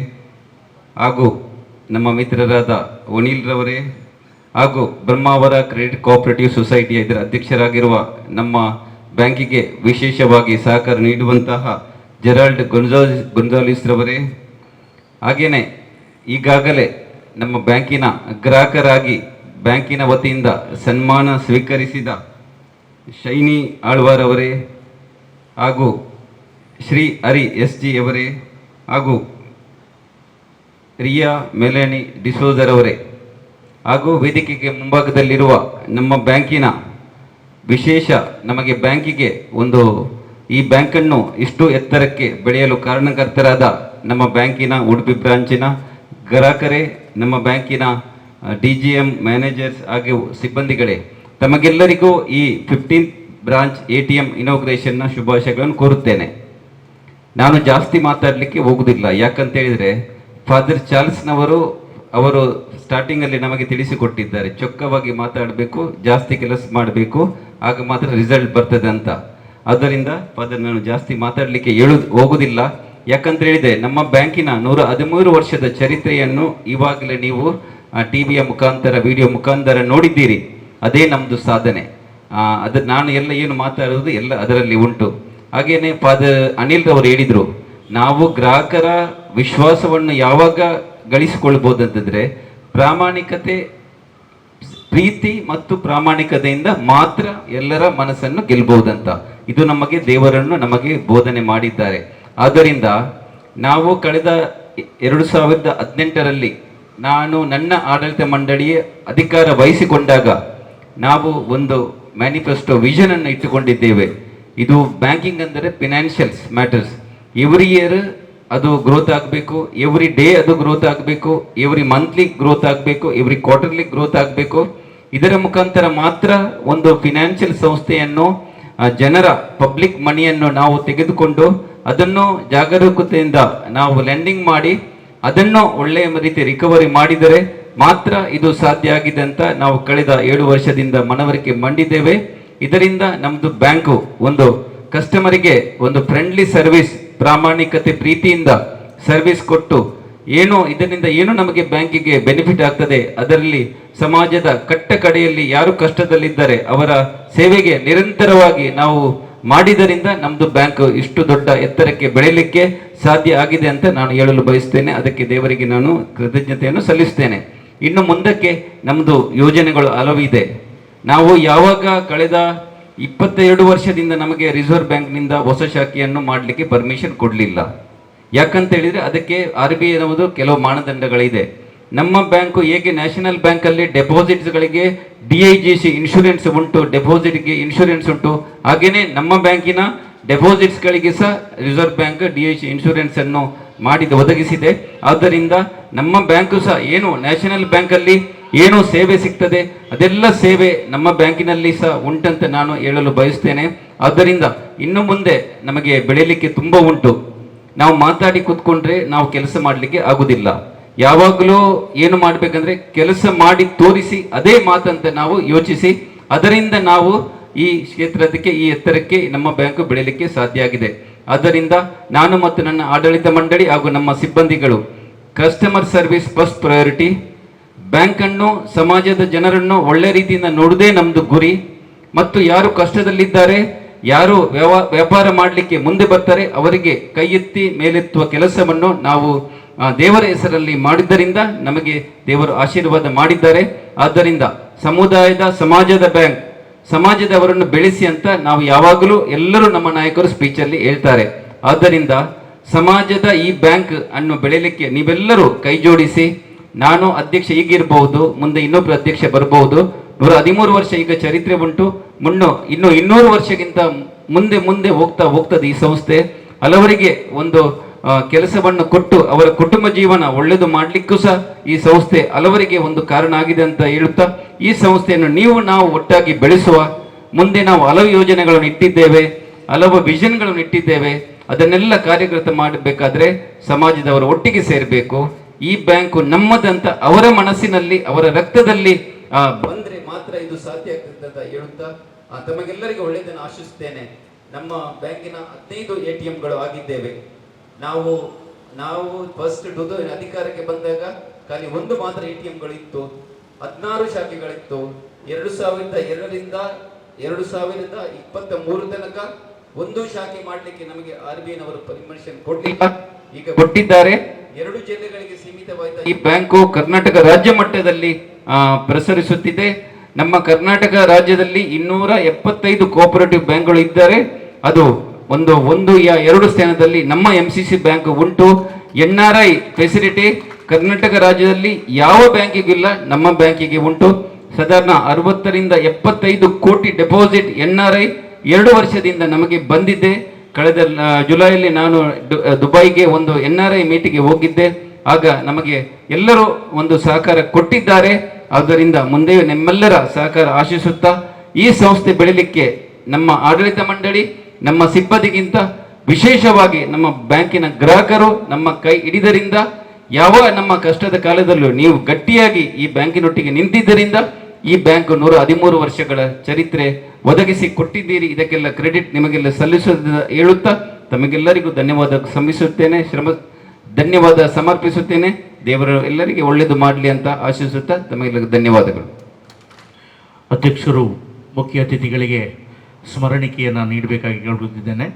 ಹಾಗೂ ನಮ್ಮ ಮಿತ್ರರಾದ ಒನೀಲ್ ರವರೇ, ಹಾಗೂ ಬ್ರಹ್ಮಾವರ ಕ್ರೆಡಿಟ್ ಕೋಆಪರೇಟಿವ್ ಸೊಸೈಟಿಯ ಇದರ ಅಧ್ಯಕ್ಷರಾಗಿರುವ ನಮ್ಮ ಬ್ಯಾಂಕಿಗೆ ವಿಶೇಷವಾಗಿ ಸಹಕಾರ ನೀಡುವಂತಹ ಜೆರಾಲ್ಡ್ ಗೊನ್ಜಾಲಿಸ್ ರವರೇ, ಹಾಗೆಯೇ ಈಗಾಗಲೇ ನಮ್ಮ ಬ್ಯಾಂಕಿನ ಗ್ರಾಹಕರಾಗಿ ಬ್ಯಾಂಕಿನ ವತಿಯಿಂದ ಸನ್ಮಾನ ಸ್ವೀಕರಿಸಿದ ಶೈನಿ ಆಳ್ವಾರ್ ಅವರೇ, ಹಾಗೂ ಶ್ರೀ ಹರಿ SG ಅವರೇ, ಹಾಗೂ ರಿಯಾ ಮೆಲನಿ ಡಿಸೋಜರ್ ಅವರೇ, ಹಾಗೂ ವೇದಿಕೆಗೆ ಮುಂಭಾಗದಲ್ಲಿರುವ ನಮ್ಮ ಬ್ಯಾಂಕಿನ ವಿಶೇಷ, ನಮಗೆ ಬ್ಯಾಂಕಿಗೆ ಈ ಬ್ಯಾಂಕನ್ನು ಇಷ್ಟು ಎತ್ತರಕ್ಕೆ ಬೆಳೆಯಲು ಕಾರಣಕರ್ತರಾದ ನಮ್ಮ ಬ್ಯಾಂಕಿನ ಉಡುಪಿ ಬ್ರಾಂಚಿನ ಗ್ರಾಹಕರೇ, ನಮ್ಮ ಬ್ಯಾಂಕಿನ DGM ಮ್ಯಾನೇಜರ್ಸ್ ಹಾಗೂ ಸಿಬ್ಬಂದಿಗಳೇ, ತಮಗೆಲ್ಲರಿಗೂ ಈ 15th ಬ್ರಾಂಚ್ ATM ಇನಾಗ್ರೇಷನ್ನ ಶುಭಾಶಯಗಳನ್ನು ಕೋರುತ್ತೇನೆ. ನಾನು ಜಾಸ್ತಿ ಮಾತಾಡಲಿಕ್ಕೆ ಹೋಗುವುದಿಲ್ಲ, ಯಾಕಂತ ಹೇಳಿದರೆ ಫಾದರ್ ಚಾರ್ಲ್ಸ್ನವರು ಅವರು ಸ್ಟಾರ್ಟಿಂಗಲ್ಲಿ ನಮಗೆ ತಿಳಿಸಿಕೊಟ್ಟಿದ್ದಾರೆ, ಚೊಕ್ಕವಾಗಿ ಮಾತಾಡಬೇಕು, ಜಾಸ್ತಿ ಕೆಲಸ ಮಾಡಬೇಕು, ಆಗ ಮಾತ್ರ ರಿಸಲ್ಟ್ ಬರ್ತದೆ ಅಂತ. ಆದ್ದರಿಂದ ಫಾದರ್ ನಾನು ಜಾಸ್ತಿ ಮಾತಾಡಲಿಕ್ಕೆ ಹೋಗುವುದಿಲ್ಲ. ಯಾಕಂತ ಹೇಳಿದರೆ ನಮ್ಮ ಬ್ಯಾಂಕಿನ 113 ವರ್ಷದ ಚರಿತ್ರೆಯನ್ನು ಇವಾಗಲೇ ನೀವು ಟಿವಿಯ ಮುಖಾಂತರ ವಿಡಿಯೋ ಮುಖಾಂತರ ನೋಡಿದ್ದೀರಿ. ಅದೇ ನಮ್ಮದು ಸಾಧನೆ. ಅದು ನಾನು ಎಲ್ಲ ಏನು ಮಾತಾಡೋದು ಎಲ್ಲ ಅದರಲ್ಲಿ ಉಂಟು. ಹಾಗೇನೆ ಫಾದರ್ ಅನಿಲ್ ರವರು ಹೇಳಿದರು, ನಾವು ಗ್ರಾಹಕರ ವಿಶ್ವಾಸವನ್ನು ಯಾವಾಗ ಗಳಿಸಿಕೊಳ್ಬೋದಂತಂದರೆ ಪ್ರಾಮಾಣಿಕತೆ, ಪ್ರೀತಿ ಮತ್ತು ಪ್ರಾಮಾಣಿಕತೆಯಿಂದ ಮಾತ್ರ ಎಲ್ಲರ ಮನಸ್ಸನ್ನು ಗೆಲ್ಬಹುದಂತ. ಇದು ದೇವರನ್ನು ಬೋಧನೆ ಮಾಡಿದ್ದಾರೆ. ಆದ್ದರಿಂದ ನಾವು ಕಳೆದ 2018ರಲ್ಲಿ ನಾನು ನನ್ನ ಆಡಳಿತ ಮಂಡಳಿಯ ಅಧಿಕಾರ ವಹಿಸಿಕೊಂಡಾಗ ನಾವು ಒಂದು ಮ್ಯಾನಿಫೆಸ್ಟೋ ವಿಷನ್ ಅನ್ನು ಇಟ್ಟುಕೊಂಡಿದ್ದೇವೆ. ಇದು ಬ್ಯಾಂಕಿಂಗ್ ಅಂದರೆ ಫಿನಾನ್ಷಿಯಲ್ಸ್ ಮ್ಯಾಟರ್ಸ್. ಎವ್ರಿ ಇಯರ್ ಅದು ಗ್ರೋತ್ ಆಗಬೇಕು, ಎವ್ರಿ ಡೇ ಅದು ಗ್ರೋತ್ ಆಗಬೇಕು, ಎವ್ರಿ ಮಂತ್ಲಿ ಗ್ರೋತ್ ಆಗಬೇಕು, ಎವ್ರಿ ಕ್ವಾರ್ಟರ್ಲಿ ಗ್ರೋತ್ ಆಗಬೇಕು. ಇದರ ಮುಖಾಂತರ ಮಾತ್ರ ಒಂದು ಫಿನಾನ್ಷಿಯಲ್ ಸಂಸ್ಥೆಯನ್ನು, ಜನರ ಪಬ್ಲಿಕ್ ಮನಿಯನ್ನು ನಾವು ತೆಗೆದುಕೊಂಡು ಅದನ್ನು ಜಾಗರೂಕತೆಯಿಂದ ನಾವು ಲೆಂಡಿಂಗ್ ಮಾಡಿ ಅದನ್ನು ಒಳ್ಳೆಯ ರೀತಿ ರಿಕವರಿ ಮಾಡಿದರೆ ಮಾತ್ರ ಇದು ಸಾಧ್ಯ ಆಗಿದೆ ಅಂತ ನಾವು ಕಳೆದ 7 ವರ್ಷದಿಂದ ಮನವರಿಕೆ ಮಾಡಿದ್ದೇವೆ. ಇದರಿಂದ ನಮ್ಮದು ಬ್ಯಾಂಕು ಒಂದು ಕಸ್ಟಮರಿಗೆ ಒಂದು ಫ್ರೆಂಡ್ಲಿ ಸರ್ವಿಸ್, ಪ್ರಾಮಾಣಿಕತೆ, ಪ್ರೀತಿಯಿಂದ ಸರ್ವಿಸ್ ಕೊಟ್ಟು ಇದರಿಂದ ಏನು ನಮಗೆ ಬ್ಯಾಂಕಿಗೆ ಬೆನಿಫಿಟ್ ಆಗ್ತದೆ, ಅದರಲ್ಲಿ ಸಮಾಜದ ಕಟ್ಟ ಕಡೆಯಲ್ಲಿ ಯಾರು ಕಷ್ಟದಲ್ಲಿದ್ದಾರೆ ಅವರ ಸೇವೆಗೆ ನಿರಂತರವಾಗಿ ನಾವು ಮಾಡಿದರಿಂದ ನಮ್ಮದು ಬ್ಯಾಂಕ್ ಇಷ್ಟು ದೊಡ್ಡ ಎತ್ತರಕ್ಕೆ ಬೆಳೆಯಲಿಕ್ಕೆ ಸಾಧ್ಯ ಆಗಿದೆ ಅಂತ ನಾನು ಹೇಳಲು ಬಯಸ್ತೇನೆ. ಅದಕ್ಕೆ ದೇವರಿಗೆ ನಾನು ಕೃತಜ್ಞತೆಯನ್ನು ಸಲ್ಲಿಸ್ತೇನೆ. ಇನ್ನು ಮುಂದಕ್ಕೆ ನಮ್ಮದು ಯೋಜನೆಗಳು ಹಲವಿದೆ. ನಾವು ಯಾವಾಗ ಕಳೆದ 22 ವರ್ಷದಿಂದ ನಮಗೆ ರಿಸರ್ವ್ ಬ್ಯಾಂಕ್ನಿಂದ ಹೊಸ ಶಾಖೆಯನ್ನು ಮಾಡಲಿಕ್ಕೆ ಪರ್ಮಿಷನ್ ಕೊಡಲಿಲ್ಲ. ಯಾಕಂತ ಹೇಳಿದರೆ ಅದಕ್ಕೆ RBI ಅನ್ನೋದು ಕೆಲವು ಮಾನದಂಡಗಳಿದೆ. ನಮ್ಮ ಬ್ಯಾಂಕು ಹೇಗೆ ನ್ಯಾಷನಲ್ ಬ್ಯಾಂಕಲ್ಲಿ ಡೆಪಾಸಿಟ್ಸ್ಗಳಿಗೆ DIGC ಇನ್ಶೂರೆನ್ಸ್ ಉಂಟು, ಡೆಪಾಸಿಟ್ಗೆ ಇನ್ಶೂರೆನ್ಸ್ ಉಂಟು, ಹಾಗೆಯೇ ನಮ್ಮ ಬ್ಯಾಂಕಿನ ಡೆಪಾಸಿಟ್ಸ್ಗಳಿಗೆ ಸಹ ರಿಸರ್ವ್ ಬ್ಯಾಂಕ್ DIGC ಇನ್ಶೂರೆನ್ಸ್ ಅನ್ನು ಒದಗಿಸಿದೆ. ಆದ್ದರಿಂದ ನಮ್ಮ ಬ್ಯಾಂಕು ಸಹ ಏನು ನ್ಯಾಷನಲ್ ಬ್ಯಾಂಕಲ್ಲಿ ಏನು ಸೇವೆ ಸಿಗ್ತದೆ ಅದೆಲ್ಲ ಸೇವೆ ನಮ್ಮ ಬ್ಯಾಂಕಿನಲ್ಲಿ ಸಹ ಉಂಟಂತ ನಾನು ಹೇಳಲು ಬಯಸ್ತೇನೆ. ಆದ್ದರಿಂದ ಇನ್ನು ಮುಂದೆ ನಮಗೆ ಬೆಳೆಯಲಿಕ್ಕೆ ತುಂಬ ಉಂಟು. ನಾವು ಮಾತಾಡಿ ಕೂತ್ಕೊಂಡ್ರೆ ನಾವು ಕೆಲಸ ಮಾಡಲಿಕ್ಕೆ ಆಗುದಿಲ್ಲ. ಯಾವಾಗಲೂ ಏನು ಮಾಡಬೇಕಂದ್ರೆ ಕೆಲಸ ಮಾಡಿ ತೋರಿಸಿ ಅದೇ ಮಾತಂತ ನಾವು ಯೋಚಿಸಿ ಅದರಿಂದ ನಾವು ಈ ಕ್ಷೇತ್ರಕ್ಕೆ, ಈ ಎತ್ತರಕ್ಕೆ ನಮ್ಮ ಬ್ಯಾಂಕು ಬೆಳೆಯಲಿಕ್ಕೆ ಸಾಧ್ಯ ಆಗಿದೆ. ಆದ್ದರಿಂದ ನಾನು ಮತ್ತು ನನ್ನ ಆಡಳಿತ ಮಂಡಳಿ ಹಾಗೂ ನಮ್ಮ ಸಿಬ್ಬಂದಿಗಳು ಕಸ್ಟಮರ್ ಸರ್ವಿಸ್ ಫಸ್ಟ್ ಪ್ರಯಾರಿಟಿ, ಬ್ಯಾಂಕನ್ನು, ಸಮಾಜದ ಜನರನ್ನು ಒಳ್ಳೆ ರೀತಿಯಿಂದ ನೋಡುವುದೇ ನಮ್ಮದು ಗುರಿ. ಮತ್ತು ಯಾರು ಕಷ್ಟದಲ್ಲಿದ್ದಾರೆ, ಯಾರು ವ್ಯಾಪಾರ ಮಾಡಲಿಕ್ಕೆ ಮುಂದೆ ಬರ್ತಾರೆ ಅವರಿಗೆ ಕೈ ಎತ್ತಿ ಮೇಲೆತ್ತುವ ಕೆಲಸವನ್ನು ನಾವು ದೇವರ ಹೆಸರಲ್ಲಿ ಮಾಡಿದ್ದರಿಂದ ನಮಗೆ ದೇವರು ಆಶೀರ್ವಾದ ಮಾಡಿದ್ದಾರೆ. ಆದ್ದರಿಂದ ಸಮಾಜದ ಬ್ಯಾಂಕ್, ಸಮಾಜದವರನ್ನು ಬೆಳೆಸಿ ಅಂತ ನಾವು ಯಾವಾಗಲೂ ಎಲ್ಲರೂ ನಮ್ಮ ನಾಯಕರು ಸ್ಪೀಚಲ್ಲಿ ಹೇಳ್ತಾರೆ. ಆದ್ದರಿಂದ ಸಮಾಜದ ಈ ಬ್ಯಾಂಕ್ ಅನ್ನು ಬೆಳೆಯಲಿಕ್ಕೆ ನೀವೆಲ್ಲರೂ ಕೈ ಜೋಡಿಸಿ. ನಾನು ಅಧ್ಯಕ್ಷ ಈಗಿರಬಹುದು, ಮುಂದೆ ಇನ್ನೊಬ್ಬರು ಅಧ್ಯಕ್ಷ ಬರಬಹುದು. 113 ವರ್ಷ ಈಗ ಚರಿತ್ರೆ ಉಂಟು. ಇನ್ನು 200 ವರ್ಷಕ್ಕಿಂತ ಮುಂದೆ ಹೋಗ್ತದೆ ಈ ಸಂಸ್ಥೆ. ಹಲವರಿಗೆ ಒಂದು ಕೆಲಸವನ್ನು ಕೊಟ್ಟು ಅವರ ಕುಟುಂಬ ಜೀವನ ಒಳ್ಳೆಯದು ಮಾಡಲಿಕ್ಕೂ ಸಹ ಈ ಸಂಸ್ಥೆ ಹಲವರಿಗೆ ಒಂದು ಕಾರಣ ಆಗಿದೆ ಅಂತ ಹೇಳುತ್ತಾ, ಈ ಸಂಸ್ಥೆಯನ್ನು ನಾವು ಒಟ್ಟಾಗಿ ಬೆಳೆಸುವ. ಮುಂದೆ ನಾವು ಹಲವು ಯೋಜನೆಗಳನ್ನು ಇಟ್ಟಿದ್ದೇವೆ, ಹಲವು ವಿಷನ್ಗಳನ್ನು ಇಟ್ಟಿದ್ದೇವೆ. ಅದನ್ನೆಲ್ಲ ಕಾರ್ಯಗತ ಮಾಡಬೇಕಾದ್ರೆ ಸಮಾಜದವರು ಒಟ್ಟಿಗೆ ಸೇರಬೇಕು. ಈ ಬ್ಯಾಂಕು ನಮ್ಮದಂತ ಅವರ ಮನಸ್ಸಿನಲ್ಲಿ, ಅವರ ರಕ್ತದಲ್ಲಿ ಬಂದ್ರೆ ಮಾತ್ರ ಇದು ಸಾಧ್ಯ ಆಗ್ತದೆ ಅಂತ ಹೇಳುತ್ತಾ ತಮಗೆಲ್ಲರಿಗೂ ಒಳ್ಳೆಯದನ್ನು ಆಶಿಸುತ್ತೇನೆ. ನಮ್ಮ ಬ್ಯಾಂಕಿನ 15 ATMಗಳು ಆಗಿದ್ದೇವೆ. ನಾವು ಫಸ್ಟ್ ಅಧಿಕಾರಕ್ಕೆ ಬಂದಾಗ ಖಾಲಿ ಒಂದು ಮಾತ್ರ ATMಗಳು ಇತ್ತು. 16 ಶಾಖೆಗಳಿತ್ತು. 2002ರಿಂದ 2023 ತನಕ ಒಂದು ಶಾಖೆ ಮಾಡಲಿಕ್ಕೆ ನಮಗೆ RBI ನವರು ಪರ್ಮಿಷನ್ ಕೊಡಲಿಲ್ಲ. ಈಗ ಕೊಟ್ಟಿದ್ದಾರೆ. 2 ಜಿಲ್ಲೆಗಳಿಗೆ ಸೀಮಿತವಾದ ಈ ಬ್ಯಾಂಕು ಕರ್ನಾಟಕ ರಾಜ್ಯ ಮಟ್ಟದಲ್ಲಿ ಪ್ರಸರಿಸುತ್ತಿದೆ. ನಮ್ಮ ಕರ್ನಾಟಕ ರಾಜ್ಯದಲ್ಲಿ 275 ಕೋಆಪರೇಟಿವ್ ಬ್ಯಾಂಕ್ಗಳು ಇದ್ದಾರೆ. ಅದು ಒಂದು 2 ಸ್ಥಾನದಲ್ಲಿ ನಮ್ಮ MCC ಬ್ಯಾಂಕ್ ಉಂಟು. NRI ಫೆಸಿಲಿಟಿ ಕರ್ನಾಟಕ ರಾಜ್ಯದಲ್ಲಿ ಯಾವ ಬ್ಯಾಂಕಿಗಿಲ್ಲ, ನಮ್ಮ ಬ್ಯಾಂಕಿಗೆ ಉಂಟು. ಸಾಧಾರಣ 60ರಿಂದ 75 ಕೋಟಿ ಡೆಪಾಸಿಟ್ NRI 2 ವರ್ಷದಿಂದ ನಮಗೆ ಬಂದಿದೆ. ಕಳೆದ ಜುಲೈಯಲ್ಲಿ ನಾನು ದುಬೈಗೆ ಒಂದು NRI ಮೀಟಿಗೆ ಹೋಗಿದ್ದೆ. ಆಗ ನಮಗೆ ಎಲ್ಲರೂ ಒಂದು ಸಹಕಾರ ಕೊಟ್ಟಿದ್ದಾರೆ. ಆದ್ದರಿಂದ ಮುಂದೆಯೂ ನಿಮ್ಮೆಲ್ಲರ ಸಹಕಾರ ಆಶಿಸುತ್ತಾ ಈ ಸಂಸ್ಥೆ ಬೆಳೆಯಲಿಕ್ಕೆ ನಮ್ಮ ಆಡಳಿತ ಮಂಡಳಿ, ನಮ್ಮ ಸಿಬ್ಬಂದಿಗಿಂತ ವಿಶೇಷವಾಗಿ ನಮ್ಮ ಬ್ಯಾಂಕಿನ ಗ್ರಾಹಕರು ನಮ್ಮ ಕೈ ಹಿಡಿದರಿಂದ, ನಮ್ಮ ಕಷ್ಟದ ಕಾಲದಲ್ಲೂ ನೀವು ಗಟ್ಟಿಯಾಗಿ ಈ ಬ್ಯಾಂಕಿನೊಟ್ಟಿಗೆ ನಿಂತಿದ್ದರಿಂದ ಈ ಬ್ಯಾಂಕ್ 113 ವರ್ಷಗಳ ಚರಿತ್ರೆ ಒದಗಿಸಿ ಕೊಟ್ಟಿದ್ದೀರಿ. ಇದಕ್ಕೆಲ್ಲ ಕ್ರೆಡಿಟ್ ನಿಮಗೆಲ್ಲ ಸಲ್ಲಿಸುವುದನ್ನು ಹೇಳುತ್ತಾ ತಮಗೆಲ್ಲರಿಗೂ ಧನ್ಯವಾದ ಸಮರ್ಪಿಸುತ್ತೇನೆ. ದೇವರು ಎಲ್ಲರಿಗೆ ಒಳ್ಳೆಯದು ಮಾಡಲಿ ಅಂತ ಆಶಿಸುತ್ತಾ ತಮಗೆಲ್ಲರಿಗೂ ಧನ್ಯವಾದಗಳು. ಅಧ್ಯಕ್ಷರು ಮುಖ್ಯ ಅತಿಥಿಗಳಿಗೆ ಸ್ಮರಣಿಕೆಯನ್ನು ನೀಡಬೇಕಾಗಿ ಕೇಳುತ್ತಿದ್ದೇನೆ.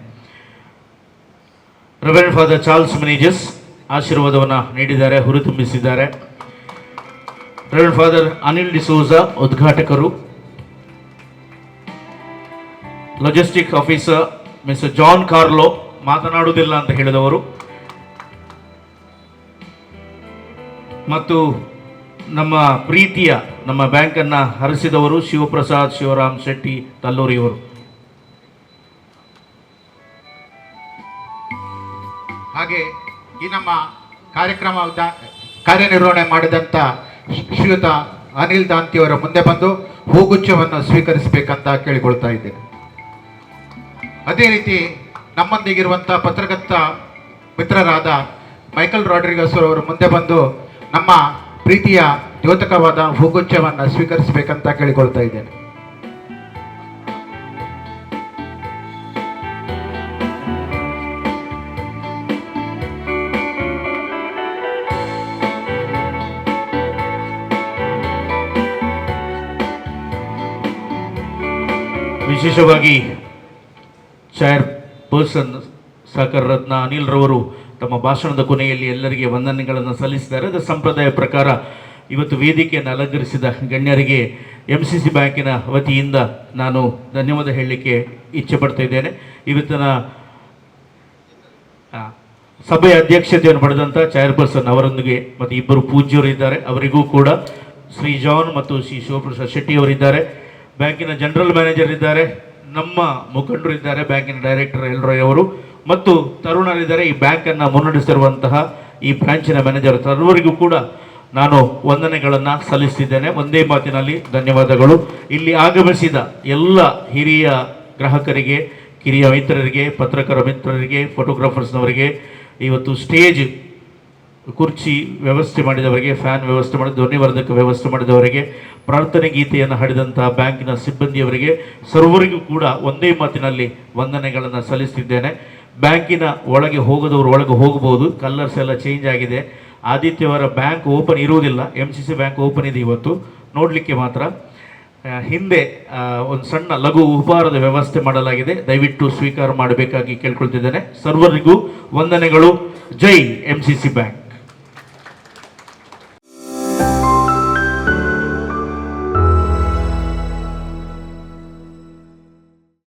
ರೆವರೆಂಡ್ ಫಾದರ್ ಚಾರ್ಲ್ಸ್ ಮೆನೇಜಸ್ ಆಶೀರ್ವಾದವನ್ನು ನೀಡಿದ್ದಾರೆ, ಹುರಿತುಂಬಿಸಿದ್ದಾರೆ. ರೆವರೆಂಡ್ ಫಾದರ್ ಅನಿಲ್ ಡಿಸೋಜಾ ಉದ್ಘಾಟಕರು. Logistic officer mister John Carlo ಮಾತನಾಡುವುದಿಲ್ಲ ಅಂತ ಹೇಳಿದವರು, ಮತ್ತು ನಮ್ಮ ಪ್ರೀತಿಯ ನಮ್ಮ ಬ್ಯಾಂಕನ್ನು ಹರಿಸಿದವರು ಶಿವಪ್ರಸಾದ್ ಶಿವರಾಮ್ ಶೆಟ್ಟಿ ತಲ್ಲೂರಿಯವರು. ಹಾಗೆ ಈ ನಮ್ಮ ಕಾರ್ಯಕ್ರಮದ ಕಾರ್ಯನಿರ್ವಹಣೆ ಮಾಡಿದಂಥ ಶ್ರೀಯುತ ಅನಿಲ್ ದಾಂತಿಯವರ ಮುಂದೆ ಬಂದು ಹೂಗುಚ್ಛವನ್ನು ಸ್ವೀಕರಿಸಬೇಕಂತ ಕೇಳಿಕೊಳ್ತಾ ಇದ್ದೇನೆ. ಅದೇ ರೀತಿ ನಮ್ಮೊಂದಿಗಿರುವಂಥ ಪತ್ರಕರ್ತ ಮಿತ್ರರಾದ ಮೈಕಲ್ ರಾಡ್ರಿಗಸ್ ಅವರು ಮುಂದೆ ಬಂದು ನಮ್ಮ ಪ್ರೀತಿಯ ದ್ಯೋತಕವಾದ ಹೂಗುಚ್ಛವನ್ನು ಸ್ವೀಕರಿಸಬೇಕಂತ ಕೇಳಿಕೊಳ್ತಾ ಇದ್ದೇನೆ. ವಿಶೇಷವಾಗಿ ಚೇರ್ ಪರ್ಸನ್ ಸಹಕಾರ ರತ್ನ ಅನಿಲ್ ರವರು ತಮ್ಮ ಭಾಷಣದ ಕೊನೆಯಲ್ಲಿ ಎಲ್ಲರಿಗೆ ವಂದನೆಗಳನ್ನು ಸಲ್ಲಿಸಿದ್ದಾರೆ. ಅದರ ಸಂಪ್ರದಾಯ ಪ್ರಕಾರ ಇವತ್ತು ವೇದಿಕೆಯನ್ನು ಅಲಂಕರಿಸಿದ ಗಣ್ಯರಿಗೆ MCC ಬ್ಯಾಂಕಿನ ವತಿಯಿಂದ ನಾನು ಧನ್ಯವಾದ ಹೇಳಲಿಕ್ಕೆ ಇಚ್ಛೆ ಪಡ್ತಾ ಇದ್ದೇನೆ. ಇವತ್ತಿನ ಸಭೆಯ ಅಧ್ಯಕ್ಷತೆಯನ್ನು ಪಡೆದಂಥ ಚೇರ್ಪರ್ಸನ್ ಅವರೊಂದಿಗೆ ಮತ್ತು ಇಬ್ಬರು ಪೂಜ್ಯರು ಇದ್ದಾರೆ, ಅವರಿಗೂ ಕೂಡ ಶ್ರೀ ಜಾನ್ ಮತ್ತು ಶ್ರೀ ಶಿವಪ್ರಸಾದ್ ಶೆಟ್ಟಿ ಅವರಿದ್ದಾರೆ. ಬ್ಯಾಂಕಿನ ಜನರಲ್ ಮ್ಯಾನೇಜರ್ ಇದ್ದಾರೆ, ನಮ್ಮ ಮುಖಂಡರು ಇದ್ದಾರೆ, ಬ್ಯಾಂಕಿನ ಡೈರೆಕ್ಟರ್ ಎಲ್ರೋಯ್ ಅವರು ಮತ್ತು ತರುಣರಿದ್ದಾರೆ. ಈ ಬ್ಯಾಂಕನ್ನು ಮುನ್ನಡೆಸಿರುವಂತಹ ಈ ಬ್ರಾಂಚಿನ ಮ್ಯಾನೇಜರ್ ಸರ್ವರಿಗೂ ಕೂಡ ನಾನು ವಂದನೆಗಳನ್ನು ಸಲ್ಲಿಸ್ತಿದ್ದೇನೆ. ಒಂದೇ ಮಾತಿನಲ್ಲಿ ಧನ್ಯವಾದಗಳು. ಇಲ್ಲಿ ಆಗಮಿಸಿದ ಎಲ್ಲ ಹಿರಿಯ ಗ್ರಾಹಕರಿಗೆ, ಕಿರಿಯ ಮಿತ್ರರಿಗೆ, ಪತ್ರಕರ್ತರ ಮಿತ್ರರಿಗೆ, ಫೋಟೋಗ್ರಾಫರ್ಸ್ನವರಿಗೆ, ಇವತ್ತು ಸ್ಟೇಜ್ ಕುರ್ಚಿ ವ್ಯವಸ್ಥೆ ಮಾಡಿದವರಿಗೆ, ಫ್ಯಾನ್ ವ್ಯವಸ್ಥೆ ಮಾಡಿದ, ಧ್ವನಿವರ್ಧಕ ವ್ಯವಸ್ಥೆ ಮಾಡಿದವರಿಗೆ, ಪ್ರಾರ್ಥನೆ ಗೀತೆಯನ್ನು ಹಾಡಿದಂಥ ಬ್ಯಾಂಕಿನ ಸಿಬ್ಬಂದಿಯವರಿಗೆ ಸರ್ವರಿಗೂ ಕೂಡ ಒಂದೇ ಮಾತಿನಲ್ಲಿ ವಂದನೆಗಳನ್ನು ಸಲ್ಲಿಸ್ತಿದ್ದೇನೆ. ಬ್ಯಾಂಕಿನ ಒಳಗೆ ಹೋಗದವರು ಒಳಗೆ ಹೋಗಬಹುದು, ಕಲರ್ಸ್ ಎಲ್ಲ ಚೇಂಜ್ ಆಗಿದೆ. ಆದಿತ್ಯವಾರ ಬ್ಯಾಂಕ್ ಓಪನ್ ಇರುವುದಿಲ್ಲ, MCC ಬ್ಯಾಂಕ್ ಓಪನ್ ಇದೆ ಇವತ್ತು, ನೋಡಲಿಕ್ಕೆ ಮಾತ್ರ. ಹಿಂದೆ ಒಂದು ಸಣ್ಣ ಲಘು ಉಪಹಾರದ ವ್ಯವಸ್ಥೆ ಮಾಡಲಾಗಿದೆ, ದಯವಿಟ್ಟು ಸ್ವೀಕಾರ ಮಾಡಬೇಕಾಗಿ ಕೇಳ್ಕೊಳ್ತಿದ್ದೇನೆ. ಸರ್ವರಿಗೂ ವಂದನೆಗಳು. ಜೈ MCC ಬ್ಯಾಂಕ್.